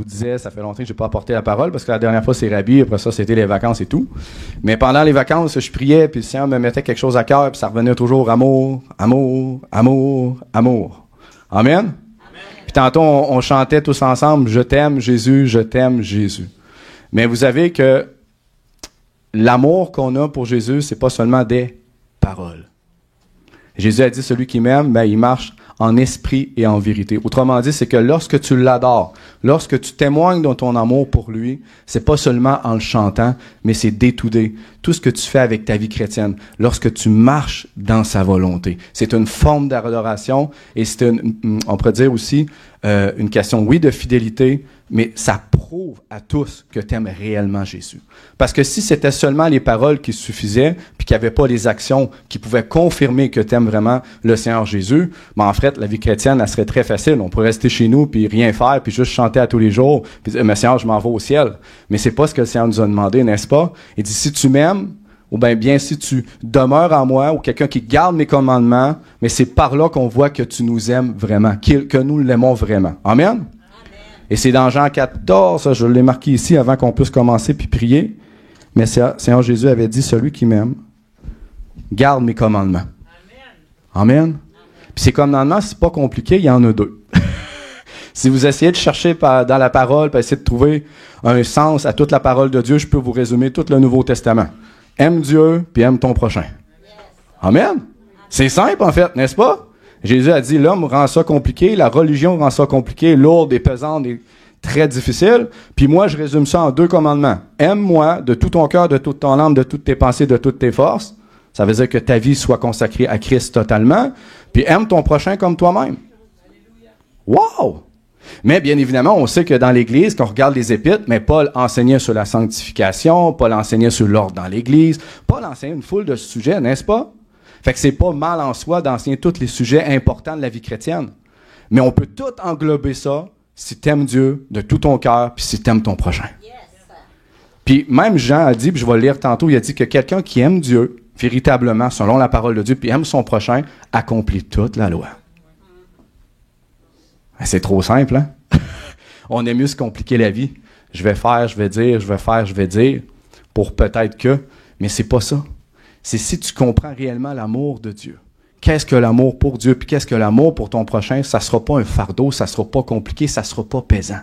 disais, ça fait longtemps que je n'ai pas apporté la parole, parce que la dernière fois, c'est Rabbi, après ça, c'était les vacances et tout. Mais pendant les vacances, je priais, puis le Seigneur me mettait quelque chose à cœur, puis ça revenait toujours amour, amour, amour, amour. Amen? Puis tantôt, on chantait tous ensemble, je t'aime Jésus, je t'aime Jésus. Mais vous savez que l'amour qu'on a pour Jésus, c'est pas seulement des paroles. Jésus a dit, celui qui m'aime, ben, il marche en esprit et en vérité. Autrement dit, c'est que lorsque tu l'adores, lorsque tu témoignes de ton amour pour lui, c'est pas seulement en le chantant, mais c'est day-to-day. Tout ce que tu fais avec ta vie chrétienne, lorsque tu marches dans sa volonté. C'est une forme d'adoration et c'est on pourrait dire aussi une question, oui, de fidélité, mais ça prouve à tous que tu aimes réellement Jésus. Parce que si c'était seulement les paroles qui suffisaient, puis qu'il n'y avait pas les actions qui pouvaient confirmer que tu aimes vraiment le Seigneur Jésus, ben en fait, la vie chrétienne, elle serait très facile. On pourrait rester chez nous, puis rien faire, puis juste chanter à tous les jours, puis dire, mais Seigneur, je m'en vais au ciel. Mais c'est pas ce que le Seigneur nous a demandé, n'est-ce pas? Il dit, si tu m'aimes, ou bien si tu demeures en moi, ou quelqu'un qui garde mes commandements, mais c'est par là qu'on voit que tu nous aimes vraiment, que nous l'aimons vraiment. Amen? Et c'est dans Jean 14, je l'ai marqué ici avant qu'on puisse commencer puis prier. Mais Seigneur Jésus avait dit, celui qui m'aime, garde mes commandements. Amen. Amen. Puis ces commandements, c'est pas compliqué, il y en a deux. Si vous essayez de chercher dans la parole, puis essayer de trouver un sens à toute la parole de Dieu, je peux vous résumer tout le Nouveau Testament. Aime Dieu, puis aime ton prochain. Amen. C'est simple, en fait, n'est-ce pas? Jésus a dit, l'homme rend ça compliqué, la religion rend ça compliqué, lourde et pesante et très difficile. Puis moi, je résume ça en 2 commandements. Aime-moi de tout ton cœur, de toute ton âme, de toutes tes pensées, de toutes tes forces. Ça veut dire que ta vie soit consacrée à Christ totalement. Puis aime ton prochain comme toi-même. Wow! Mais bien évidemment, on sait que dans l'Église, quand on regarde les Épîtres, mais Paul enseignait sur la sanctification, Paul enseignait sur l'ordre dans l'Église, Paul enseignait une foule de sujets, n'est-ce pas? Fait que c'est pas mal en soi d'enseigner tous les sujets importants de la vie chrétienne. Mais on peut tout englober ça si tu aimes Dieu de tout ton cœur, puis si tu aimes ton prochain. Yes. Puis même Jean a dit, puis je vais le lire tantôt, il a dit que quelqu'un qui aime Dieu, véritablement, selon la parole de Dieu, puis aime son prochain, accomplit toute la loi. C'est trop simple, hein? On aime mieux se compliquer la vie. Je vais faire, je vais dire, je vais faire, je vais dire, pour peut-être que, mais c'est pas ça. C'est si tu comprends réellement l'amour de Dieu. Qu'est-ce que l'amour pour Dieu, puis qu'est-ce que l'amour pour ton prochain, ça ne sera pas un fardeau, ça ne sera pas compliqué, ça ne sera pas pesant.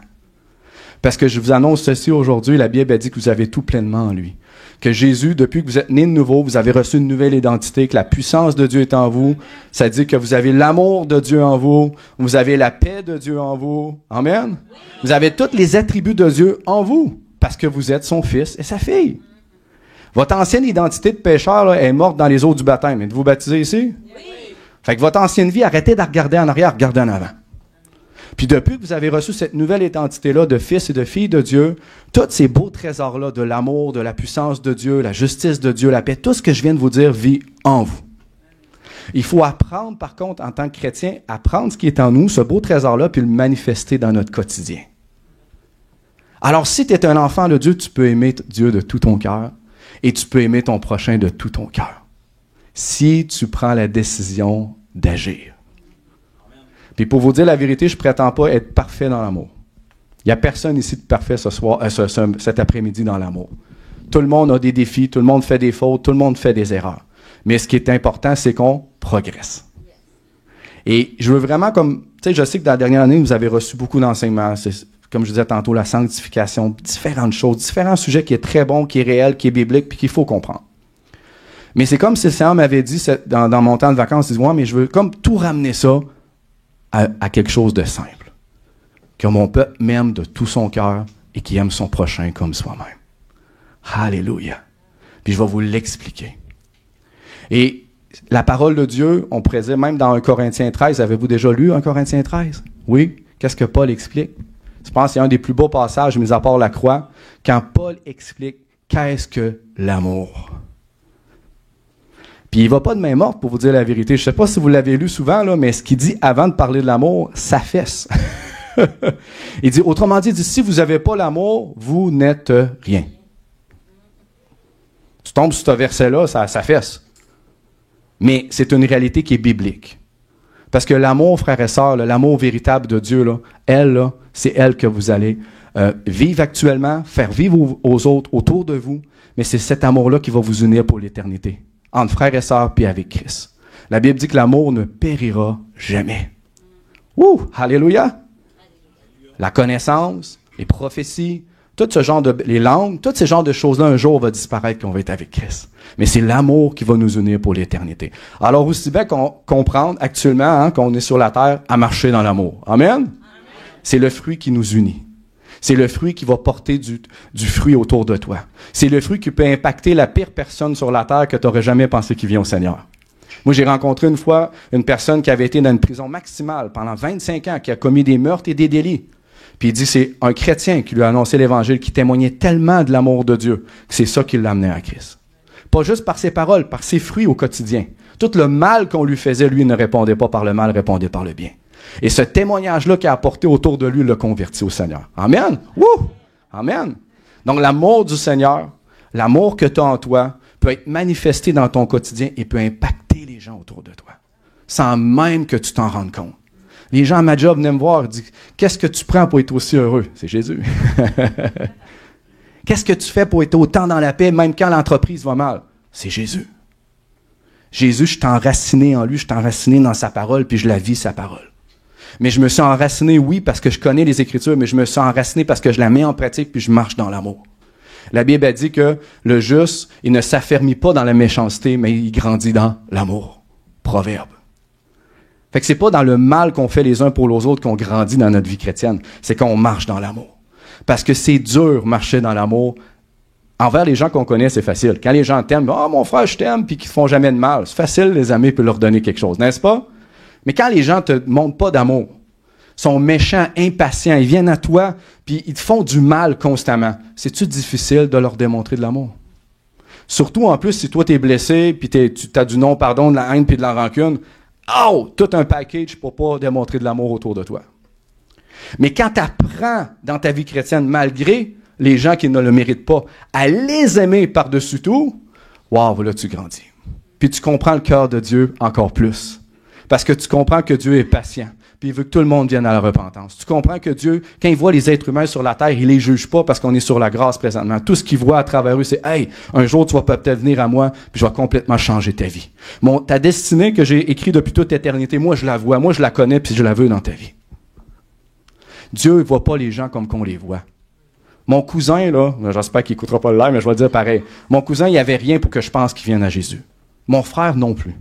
Parce que je vous annonce ceci aujourd'hui, la Bible a dit que vous avez tout pleinement en lui. Que Jésus, depuis que vous êtes né de nouveau, vous avez reçu une nouvelle identité, que la puissance de Dieu est en vous. Ça dit que vous avez l'amour de Dieu en vous, vous avez la paix de Dieu en vous. Amen? Vous avez tous les attributs de Dieu en vous, parce que vous êtes son fils et sa fille. Votre ancienne identité de pécheur là, est morte dans les eaux du baptême. Êtes-vous baptisé ici? Oui. Fait que votre ancienne vie, arrêtez de regarder en arrière, regardez en avant. Puis depuis que vous avez reçu cette nouvelle identité-là de fils et de fille de Dieu, tous ces beaux trésors-là de l'amour, de la puissance de Dieu, la justice de Dieu, la paix, tout ce que je viens de vous dire vit en vous. Il faut apprendre, par contre, en tant que chrétien, à prendre ce qui est en nous, ce beau trésor-là, puis le manifester dans notre quotidien. Alors, si tu es un enfant de Dieu, tu peux aimer Dieu de tout ton cœur. Et tu peux aimer ton prochain de tout ton cœur. Si tu prends la décision d'agir. Puis pour vous dire la vérité, je ne prétends pas être parfait dans l'amour. Il n'y a personne ici de parfait cet après-midi dans l'amour. Tout le monde a des défis, tout le monde fait des fautes, tout le monde fait des erreurs. Mais ce qui est important, c'est qu'on progresse. Et je veux vraiment je sais que dans la dernière année, vous avez reçu beaucoup d'enseignements. Comme je disais tantôt, la sanctification, différentes choses, différents sujets qui est très bon, qui est réel, qui est biblique, puis qu'il faut comprendre. Mais c'est comme si le Seigneur m'avait dit dans mon temps de vacances, il dit, ouais, mais je veux comme tout ramener ça à quelque chose de simple. Que mon peuple m'aime de tout son cœur et qu'il aime son prochain comme soi-même. Alléluia. Puis je vais vous l'expliquer. Et la parole de Dieu, on pourrait dire, même dans 1 Corinthiens 13, avez-vous déjà lu 1 Corinthiens 13? Oui. Qu'est-ce que Paul explique? Je pense que c'est un des plus beaux passages, mis à part la croix, quand Paul explique qu'est-ce que l'amour. Puis il ne va pas de main morte pour vous dire la vérité. Je ne sais pas si vous l'avez lu souvent, là, mais ce qu'il dit avant de parler de l'amour, ça fesse. Il dit, autrement dit, si vous n'avez pas l'amour, vous n'êtes rien. Tu tombes sur ce verset-là, ça fesse. Mais c'est une réalité qui est biblique. Parce que l'amour, frères et sœurs, l'amour véritable de Dieu, là, elle, là, c'est elle que vous allez vivre actuellement, faire vivre aux autres autour de vous, mais c'est cet amour-là qui va vous unir pour l'éternité, entre frères et sœurs, puis avec Christ. La Bible dit que l'amour ne périra jamais. Ouh! Alléluia! La connaissance, les prophéties, tout ce genre les langues, tous ces genres de choses-là, un jour, va disparaître qu'on va être avec Christ. Mais c'est l'amour qui va nous unir pour l'éternité. Alors, aussi bien qu'on comprend actuellement qu'on est sur la terre à marcher dans l'amour. Amen? Amen. C'est le fruit qui nous unit. C'est le fruit qui va porter du fruit autour de toi. C'est le fruit qui peut impacter la pire personne sur la terre que tu n'aurais jamais pensé qui vient au Seigneur. Moi, j'ai rencontré une fois une personne qui avait été dans une prison maximale pendant 25 ans, qui a commis des meurtres et des délits. Puis il dit, c'est un chrétien qui lui a annoncé l'Évangile, qui témoignait tellement de l'amour de Dieu, que c'est ça qui l'a amené à Christ. Pas juste par ses paroles, par ses fruits au quotidien. Tout le mal qu'on lui faisait, lui ne répondait pas par le mal, répondait par le bien. Et ce témoignage-là qu'il a apporté autour de lui l'a converti au Seigneur. Amen! Wouh! Amen! Donc l'amour du Seigneur, l'amour que tu as en toi, peut être manifesté dans ton quotidien et peut impacter les gens autour de toi, sans même que tu t'en rendes compte. Les gens à ma job venaient me voir et disent « Qu'est-ce que tu prends pour être aussi heureux? » C'est Jésus. « Qu'est-ce que tu fais pour être autant dans la paix, même quand l'entreprise va mal? » C'est Jésus. Jésus, je suis enraciné en lui, je suis enraciné dans sa parole, puis je la vis, sa parole. Mais je me suis enraciné, oui, parce que je connais les Écritures, mais je me suis enraciné parce que je la mets en pratique, puis je marche dans l'amour. La Bible a dit que le juste, il ne s'affermit pas dans la méchanceté, mais il grandit dans l'amour. Proverbe. Fait que c'est pas dans le mal qu'on fait les uns pour les autres qu'on grandit dans notre vie chrétienne, c'est qu'on marche dans l'amour. Parce que c'est dur marcher dans l'amour. Envers les gens qu'on connaît, c'est facile. Quand les gens t'aiment, « Ah, mon frère, je t'aime », puis qu'ils ne font jamais de mal. C'est facile, les amis, puis leur donner quelque chose, n'est-ce pas? Mais quand les gens te montrent pas d'amour, sont méchants, impatients, ils viennent à toi, puis ils te font du mal constamment, c'est-tu difficile de leur démontrer de l'amour? Surtout, en plus, si toi, tu es blessé, puis tu as du non-pardon, de la haine, puis de la rancune, tout un package pour pas démontrer de l'amour autour de toi. Mais quand tu apprends dans ta vie chrétienne, malgré les gens qui ne le méritent pas, à les aimer par-dessus tout, wow, là, tu grandis. Puis tu comprends le cœur de Dieu encore plus. Parce que tu comprends que Dieu est patient, puis il veut que tout le monde vienne à la repentance. Tu comprends que Dieu, quand il voit les êtres humains sur la terre, il les juge pas parce qu'on est sur la grâce présentement. Tout ce qu'il voit à travers eux, c'est « Hey, un jour, tu vas peut-être venir à moi, puis je vais complètement changer ta vie. » Ta destinée que j'ai écrite depuis toute éternité, moi, je la vois, moi, je la connais, puis je la veux dans ta vie. Dieu ne voit pas les gens comme qu'on les voit. Mon cousin, là, j'espère qu'il n'écoutera pas le live, mais je vais le dire pareil. Mon cousin, il n'y avait rien pour que je pense qu'il vienne à Jésus. Mon frère, non plus.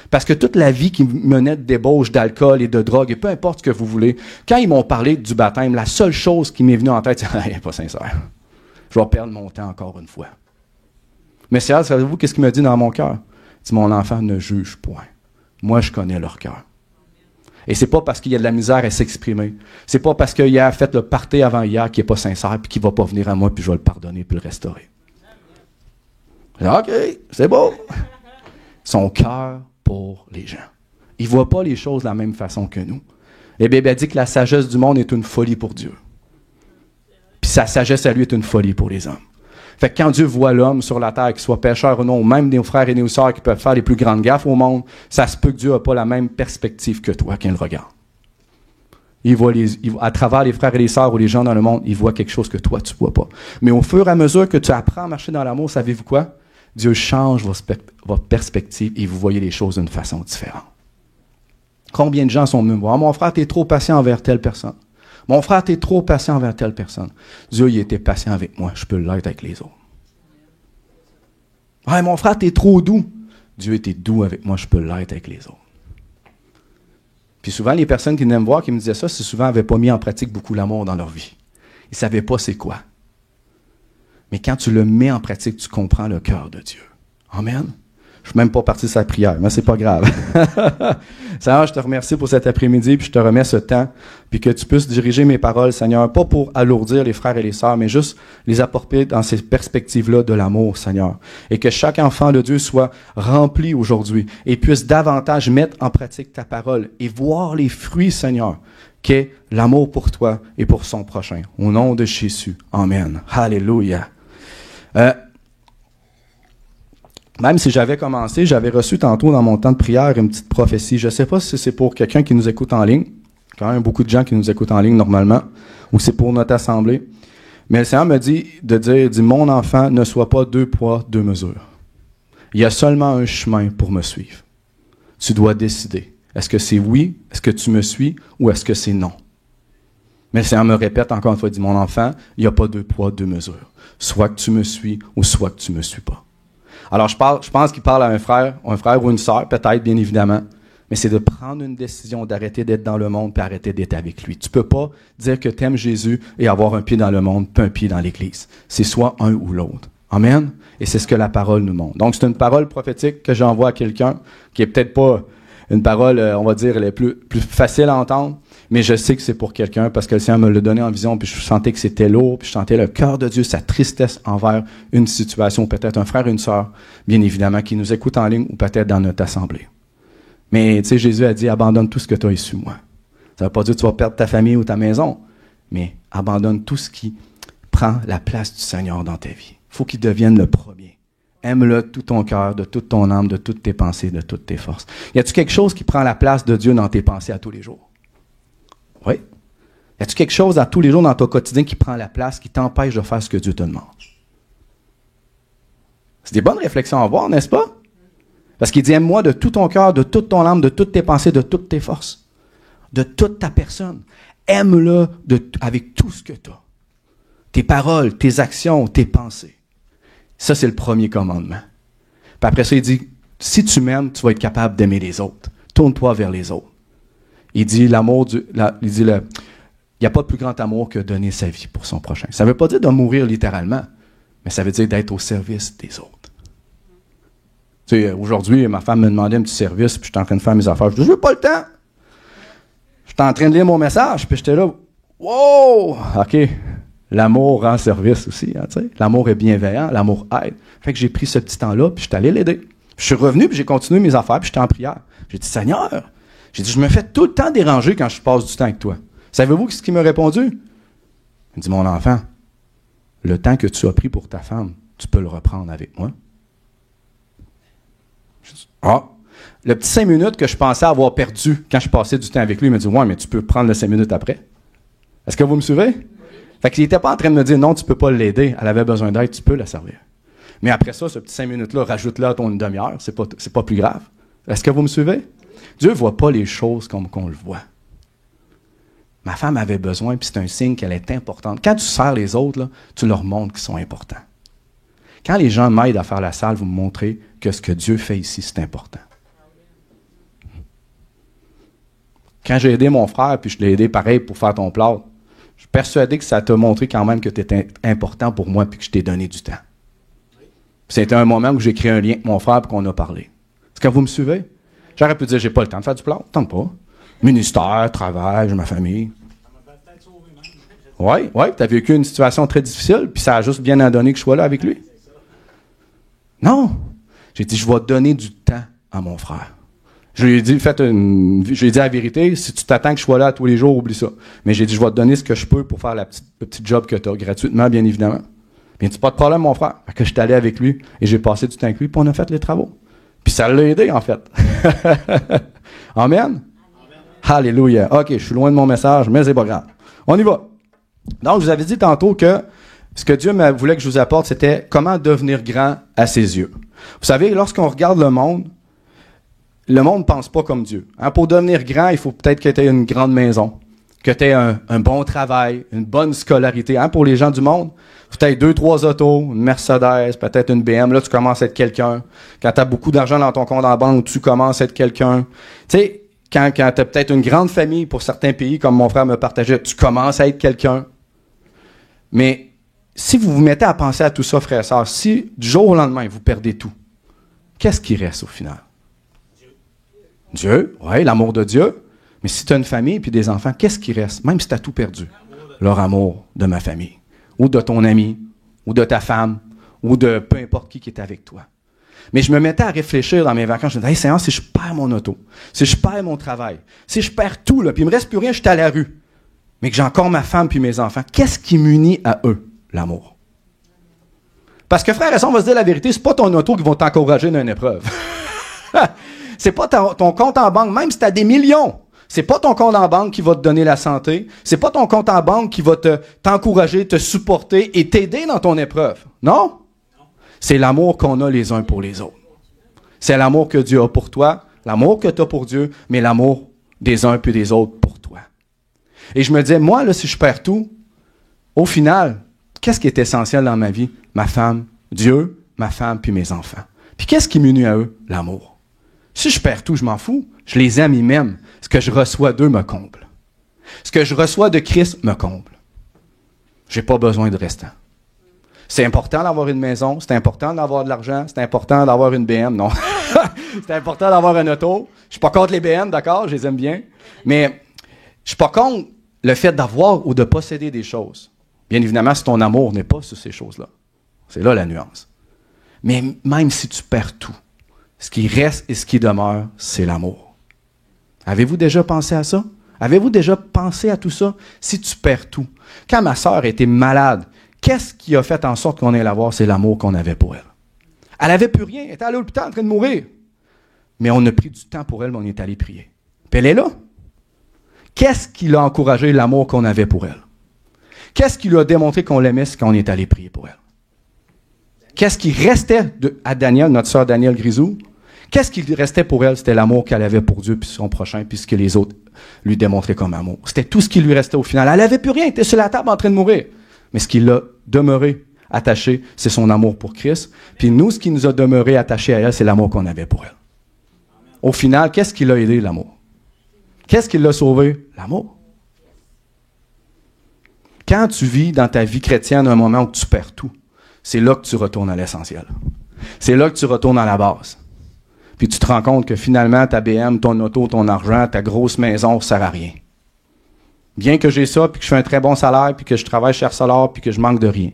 Parce que toute la vie qui menait de débauche, d'alcool et de drogue, et peu importe ce que vous voulez, quand ils m'ont parlé du baptême, la seule chose qui m'est venue en tête, c'est « il n'est pas sincère. Je vais perdre mon temps encore une fois. » Mais savez-vous qu'est-ce qu'il me dit dans mon cœur? Il dit « Mon enfant ne juge point. Moi, je connais leur cœur. » Et c'est pas parce qu'il y a de la misère à s'exprimer. C'est pas parce qu'il a fait le party avant hier qu'il n'est pas sincère puis qu'il va pas venir à moi puis je vais le pardonner puis le restaurer. OK, c'est beau. Son cœur pour les gens. Il voit pas les choses de la même façon que nous. La Bible dit que la sagesse du monde est une folie pour Dieu. Puis sa sagesse à lui est une folie pour les hommes. Fait que quand Dieu voit l'homme sur la terre, qu'il soit pécheur ou non, ou même nos frères et nos sœurs qui peuvent faire les plus grandes gaffes au monde, ça se peut que Dieu n'a pas la même perspective que toi quand il le regarde. Il voit à travers les frères et les sœurs ou les gens dans le monde, il voit quelque chose que toi, tu ne vois pas. Mais au fur et à mesure que tu apprends à marcher dans l'amour, savez-vous quoi? Dieu change votre perspective et vous voyez les choses d'une façon différente. Combien de gens sont venus me voir? « Mon frère, tu es trop patient envers telle personne. » Mon frère, tu es trop patient envers telle personne. Dieu, il était patient avec moi. Je peux l'être avec les autres. Hey, mon frère, tu es trop doux. Dieu était doux avec moi. Je peux l'être avec les autres. Puis souvent, les personnes qui venaient me voir, qui me disaient ça, c'est souvent n'avaient pas mis en pratique beaucoup l'amour dans leur vie. Ils ne savaient pas c'est quoi. Mais quand tu le mets en pratique, tu comprends le cœur de Dieu. Amen. Je ne suis même pas parti de sa prière, mais c'est pas grave. Seigneur, je te remercie pour cet après-midi, puis je te remets ce temps, puis que tu puisses diriger mes paroles, Seigneur, pas pour alourdir les frères et les sœurs, mais juste les apporter dans ces perspectives-là de l'amour, Seigneur. Et que chaque enfant de Dieu soit rempli aujourd'hui et puisse davantage mettre en pratique ta parole et voir les fruits, Seigneur, qu'est l'amour pour toi et pour son prochain. Au nom de Jésus. Amen. Alléluia. Même si j'avais commencé, j'avais reçu tantôt dans mon temps de prière une petite prophétie. Je ne sais pas si c'est pour quelqu'un qui nous écoute en ligne, quand même beaucoup de gens qui nous écoutent en ligne normalement, ou c'est pour notre assemblée. Mais le Seigneur me dit mon enfant, ne sois pas 2 poids, 2 mesures. Il y a seulement un chemin pour me suivre. Tu dois décider. Est-ce que c'est oui, est-ce que tu me suis, ou est-ce que c'est non? Mais le Seigneur me répète encore une fois, il dit, mon enfant, il n'y a pas 2 poids, 2 mesures. Soit que tu me suis, ou soit que tu ne me suis pas. Alors, je pense qu'il parle à un frère ou une sœur, peut-être, bien évidemment, mais c'est de prendre une décision d'arrêter d'être dans le monde puis arrêter d'être avec lui. Tu peux pas dire que tu aimes Jésus et avoir un pied dans le monde puis un pied dans l'Église. C'est soit un ou l'autre. Amen? Et c'est ce que la parole nous montre. Donc, c'est une parole prophétique que j'envoie à quelqu'un qui est peut-être pas une parole, on va dire, plus facile à entendre, mais je sais que c'est pour quelqu'un parce que le Seigneur me l'a donné en vision, puis je sentais que c'était lourd, puis je sentais le cœur de Dieu, sa tristesse envers une situation, peut-être un frère, une sœur, bien évidemment, qui nous écoute en ligne ou peut-être dans notre assemblée. Mais, tu sais, Jésus a dit, abandonne tout ce que tu as issu, moi. Ça ne veut pas dire que tu vas perdre ta famille ou ta maison, mais abandonne tout ce qui prend la place du Seigneur dans ta vie. Il faut qu'il devienne le premier. Aime-le de tout ton cœur, de toute ton âme, de toutes tes pensées, de toutes tes forces. Y a-t-il quelque chose qui prend la place de Dieu dans tes pensées à tous les jours? Oui. Y a-t-il quelque chose à tous les jours dans ton quotidien qui prend la place, qui t'empêche de faire ce que Dieu te demande? C'est des bonnes réflexions à avoir, n'est-ce pas? Parce qu'il dit, aime-moi de tout ton cœur, de toute ton âme, de toutes tes pensées, de toutes tes forces, de toute ta personne. Aime-le avec tout ce que tu as. Tes paroles, tes actions, tes pensées. Ça, c'est le premier commandement. Puis après ça, il dit, si tu m'aimes, tu vas être capable d'aimer les autres. Tourne-toi vers les autres. Il dit, il n'y a pas de plus grand amour que donner sa vie pour son prochain. Ça ne veut pas dire de mourir littéralement, mais ça veut dire d'être au service des autres. Tu sais, aujourd'hui, ma femme me demandait un petit service, puis j'étais en train de faire mes affaires. Je dis, je n'ai pas le temps. J'étais en train de lire mon message, puis j'étais là, wow! OK. L'amour rend service aussi, hein, tu sais. L'amour est bienveillant, l'amour aide. Fait que j'ai pris ce petit temps-là, puis je suis allé l'aider. Je suis revenu, puis j'ai continué mes affaires, puis j'étais en prière. J'ai dit, Seigneur, je me fais tout le temps déranger quand je passe du temps avec toi. Savez-vous ce qu'il m'a répondu? Il dit, mon enfant, le temps que tu as pris pour ta femme, tu peux le reprendre avec moi. Je dis, le petit 5 minutes que je pensais avoir perdu quand je passais du temps avec lui, il m'a dit, ouais, mais tu peux prendre le 5 minutes après. Est-ce que vous me suivez? Fait qu'il n'était pas en train de me dire, non, tu peux pas l'aider, elle avait besoin d'aide, tu peux la servir. Mais après ça, ce petit 5 minutes-là, rajoute-le à ton une demi-heure, c'est pas plus grave. Est-ce que vous me suivez? Dieu ne voit pas les choses comme qu'on le voit. Ma femme avait besoin, puis c'est un signe qu'elle est importante. Quand tu sers les autres, là, tu leur montres qu'ils sont importants. Quand les gens m'aident à faire la salle, vous me montrez que ce que Dieu fait ici, c'est important. Quand j'ai aidé mon frère, puis je l'ai aidé pareil pour faire ton plat, je suis persuadé que ça t'a montré quand même que tu étais important pour moi, puis que je t'ai donné du temps. C'était un moment où j'ai créé un lien avec mon frère, puis qu'on a parlé. Est-ce que vous me suivez? J'aurais pu dire, j'ai pas le temps de faire du plat. Tente pas. Ministère, travail, j'ai ma famille. Oui, tu as vécu une situation très difficile, puis ça a juste bien donné que je sois là avec lui. Non. J'ai dit, je vais donner du temps à mon frère. Je lui ai dit, j'ai dit la vérité, si tu t'attends que je sois là tous les jours, oublie ça. Mais j'ai dit, je vais te donner ce que je peux pour faire le petit job que tu as, gratuitement, bien évidemment. Bien, tu pas de problème, mon frère. Fait que je suis allé avec lui, et j'ai passé du temps avec lui, puis on a fait les travaux. Puis ça l'a aidé, en fait. Amen? Amen. Alléluia. OK, je suis loin de mon message, mais c'est pas grave. On y va. Donc, je vous avais dit tantôt que ce que Dieu voulait que je vous apporte, c'était comment devenir grand à ses yeux. Vous savez, lorsqu'on regarde le monde ne pense pas comme Dieu. Hein, pour devenir grand, il faut peut-être que tu aies une grande maison, que tu aies un bon travail, une bonne scolarité. Hein, pour les gens du monde, faut que tu aies 2-3 autos, une Mercedes, peut-être une BM. Là, tu commences à être quelqu'un. Quand tu as beaucoup d'argent dans ton compte en banque, tu commences à être quelqu'un. Tu sais, quand tu as peut-être une grande famille pour certains pays, comme mon frère me partageait, tu commences à être quelqu'un. Mais si vous vous mettez à penser à tout ça, frères et sœurs, si du jour au lendemain, vous perdez tout, qu'est-ce qui reste au final? Dieu, oui, l'amour de Dieu. Mais si tu as une famille et des enfants, qu'est-ce qui reste? Même si tu as tout perdu. Leur amour de ma famille, ou de ton ami, ou de ta femme, ou de peu importe qui est avec toi. Mais je me mettais à réfléchir dans mes vacances. Je me disais, hey Seigneur, si je perds mon auto, si je perds mon travail, si je perds tout, là, puis il me reste plus rien, je suis à la rue, mais que j'ai encore ma femme puis mes enfants, qu'est-ce qui m'unit à eux? L'amour. Parce que frère et sœurs, on va se dire la vérité, c'est pas ton auto qui va t'encourager dans une épreuve. C'est pas ton compte en banque, même si tu as des millions. C'est pas ton compte en banque qui va te donner la santé. C'est pas ton compte en banque qui va t'encourager, te supporter et t'aider dans ton épreuve. Non? C'est l'amour qu'on a les uns pour les autres. C'est l'amour que Dieu a pour toi, l'amour que tu as pour Dieu, mais l'amour des uns puis des autres pour toi. Et je me disais, moi, là, si je perds tout, au final, qu'est-ce qui est essentiel dans ma vie? Ma femme, Dieu, ma femme puis mes enfants. Puis qu'est-ce qui m'unit à eux? L'amour. Si je perds tout, je m'en fous. Je les aime, ils m'aiment. Ce que je reçois d'eux me comble. Ce que je reçois de Christ me comble. J'ai pas besoin de restant. C'est important d'avoir une maison, c'est important d'avoir de l'argent, c'est important d'avoir une BM, non. C'est important d'avoir un auto. Je suis pas contre les BM, d'accord, je les aime bien. Mais je suis pas contre le fait d'avoir ou de posséder des choses. Bien évidemment, si ton amour n'est pas sur ces choses-là. C'est là la nuance. Mais même si tu perds tout, ce qui reste et ce qui demeure, c'est l'amour. Avez-vous déjà pensé à ça? Avez-vous déjà pensé à tout ça? Si tu perds tout. Quand ma sœur était malade, qu'est-ce qui a fait en sorte qu'on ait la voir? C'est l'amour qu'on avait pour elle. Elle n'avait plus rien. Elle était à l'hôpital en train de mourir. Mais on a pris du temps pour elle, mais on est allé prier. Puis elle est là. Qu'est-ce qui l'a encouragé l'amour qu'on avait pour elle? Qu'est-ce qui lui a démontré qu'on l'aimait, c'est qu'on est allé prier pour elle? Qu'est-ce qui restait à Daniel, notre sœur Danielle Grisou? Qu'est-ce qui restait pour elle? C'était l'amour qu'elle avait pour Dieu puis son prochain, puis ce que les autres lui démontraient comme amour. C'était tout ce qui lui restait au final. Elle n'avait plus rien, elle était sur la table en train de mourir. Mais ce qui l'a demeuré attaché, c'est son amour pour Christ. Puis nous, ce qui nous a demeuré attaché à elle, c'est l'amour qu'on avait pour elle. Au final, qu'est-ce qui l'a aidé, l'amour? Qu'est-ce qui l'a sauvé? L'amour. Quand tu vis dans ta vie chrétienne un moment où tu perds tout, c'est là que tu retournes à l'essentiel. C'est là que tu retournes à la base. Puis tu te rends compte que finalement, ta BM, ton auto, ton argent, ta grosse maison ne sert à rien. Bien que j'ai ça, puis que je fais un très bon salaire, puis que je travaille chez Arcelor, puis que je manque de rien.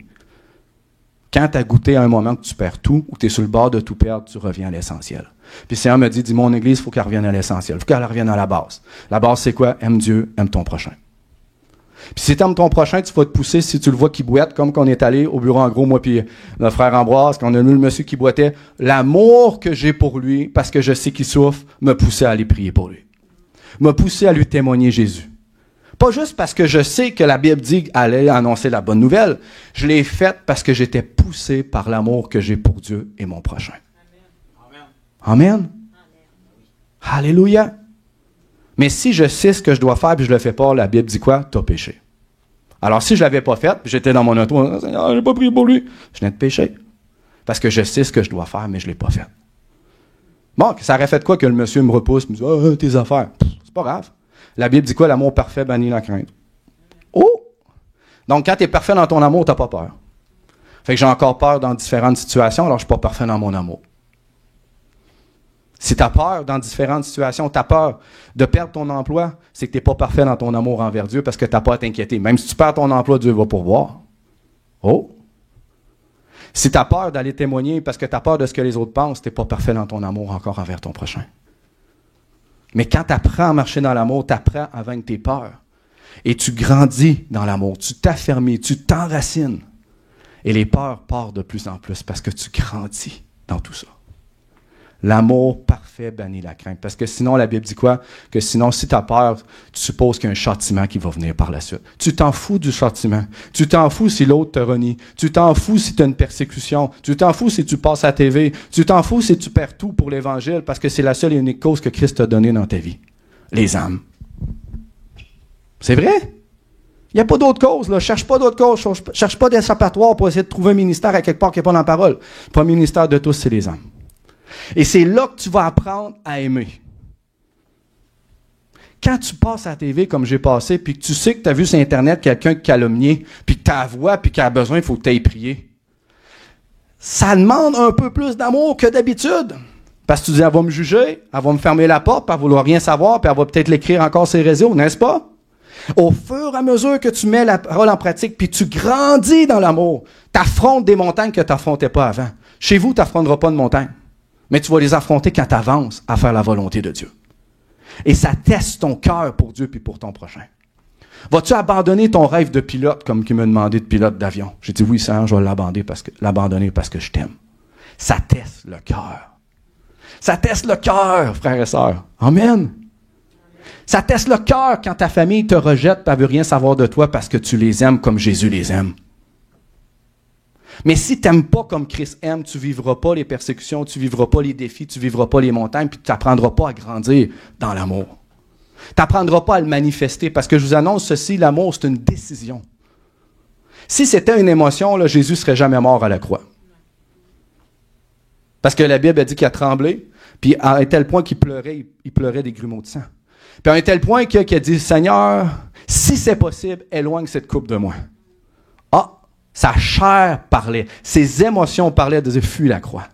Quand tu as goûté à un moment que tu perds tout, ou tu es sur le bord de tout perdre, tu reviens à l'essentiel. Puis le Seigneur me dit, mon Église, il faut qu'elle revienne à l'essentiel. Il faut qu'elle revienne à la base. La base, c'est quoi? Aime Dieu, aime ton prochain. Puis si tu aimes ton prochain, tu vas te pousser si tu le vois qui boite, comme qu'on est allé au bureau en gros, moi puis notre frère Ambroise, qu'on a vu le monsieur qui boitait. L'amour que j'ai pour lui, parce que je sais qu'il souffre, me poussait à aller prier pour lui. M'a poussé à lui témoigner Jésus. Pas juste parce que je sais que la Bible dit qu'elle allait annoncer la bonne nouvelle. Je l'ai faite parce que j'étais poussé par l'amour que j'ai pour Dieu et mon prochain. Amen. Amen. Alléluia. Mais si je sais ce que je dois faire et je le fais pas, la Bible dit quoi? Tu as péché. Alors si je l'avais pas fait, puis j'étais dans mon auto, Seigneur, j'ai pas prié pour lui, je venais de pécher. Parce que je sais ce que je dois faire, mais je l'ai pas fait. Bon, ça aurait fait quoi que le monsieur me repousse, me dit, tes affaires. C'est pas grave. La Bible dit quoi? L'amour parfait bannit la crainte. Oh! Donc, quand tu es parfait dans ton amour, tu n'as pas peur. Fait que j'ai encore peur dans différentes situations, alors je ne suis pas parfait dans mon amour. Si tu as peur dans différentes situations, tu as peur de perdre ton emploi, c'est que tu n'es pas parfait dans ton amour envers Dieu parce que tu n'as pas à t'inquiéter. Même si tu perds ton emploi, Dieu va pourvoir. Oh! Si tu as peur d'aller témoigner parce que tu as peur de ce que les autres pensent, tu n'es pas parfait dans ton amour encore envers ton prochain. Mais quand tu apprends à marcher dans l'amour, tu apprends à vaincre tes peurs. Et tu grandis dans l'amour, tu t'affermis, tu t'enracines. Et les peurs partent de plus en plus parce que tu grandis dans tout ça. L'amour parfait bannit la crainte. Parce que sinon, la Bible dit quoi? Que sinon, si tu as peur, tu supposes qu'il y a un châtiment qui va venir par la suite. Tu t'en fous du châtiment. Tu t'en fous si l'autre te renie. Tu t'en fous si tu as une persécution. Tu t'en fous si tu passes à la TV. Tu t'en fous si tu perds tout pour l'Évangile parce que c'est la seule et unique cause que Christ t'a donnée dans ta vie. Les âmes. C'est vrai? Il n'y a pas d'autre cause. Là. Cherche pas d'autre cause. Cherche pas d'échappatoire pour essayer de trouver un ministère à quelque part qui n'est pas dans la parole. Le premier ministère de tous, c'est les âmes. Et c'est là que tu vas apprendre à aimer. Quand tu passes à la TV comme j'ai passé, puis que tu sais que tu as vu sur Internet quelqu'un calomnier, puis que tu as la voix, puis qu'il a besoin, il faut que tu ailles prier. Ça demande un peu plus d'amour que d'habitude. Parce que tu dis, elle va me juger, elle va me fermer la porte, puis elle ne va vouloir rien savoir, puis elle va peut-être l'écrire encore sur les réseaux, n'est-ce pas? Au fur et à mesure que tu mets la parole en pratique, puis tu grandis dans l'amour, tu affrontes des montagnes que tu n'affrontais pas avant. Chez vous, tu n'affronteras pas de montagnes. Mais tu vas les affronter quand tu avances à faire la volonté de Dieu. Et ça teste ton cœur pour Dieu puis pour ton prochain. Vas-tu abandonner ton rêve de pilote comme qui m'a demandé de pilote d'avion? J'ai dit oui, Seigneur, je vais l'abandonner parce que je t'aime. Ça teste le cœur. Ça teste le cœur, frères et sœurs. Amen. Ça teste le cœur quand ta famille te rejette et ne veut rien savoir de toi parce que tu les aimes comme Jésus les aime. Mais si tu n'aimes pas comme Christ aime, tu ne vivras pas les persécutions, tu ne vivras pas les défis, tu ne vivras pas les montagnes, puis tu n'apprendras pas à grandir dans l'amour. Tu n'apprendras pas à le manifester parce que je vous annonce ceci, l'amour, c'est une décision. Si c'était une émotion, là, Jésus ne serait jamais mort à la croix. Parce que la Bible a dit qu'il a tremblé, puis à un tel point qu'il pleurait, il pleurait des grumeaux de sang. Puis à un tel point qu'il a dit, Seigneur, si c'est possible, éloigne cette coupe de moi. Ah! Sa chair parlait, ses émotions parlaient de fuis la croix.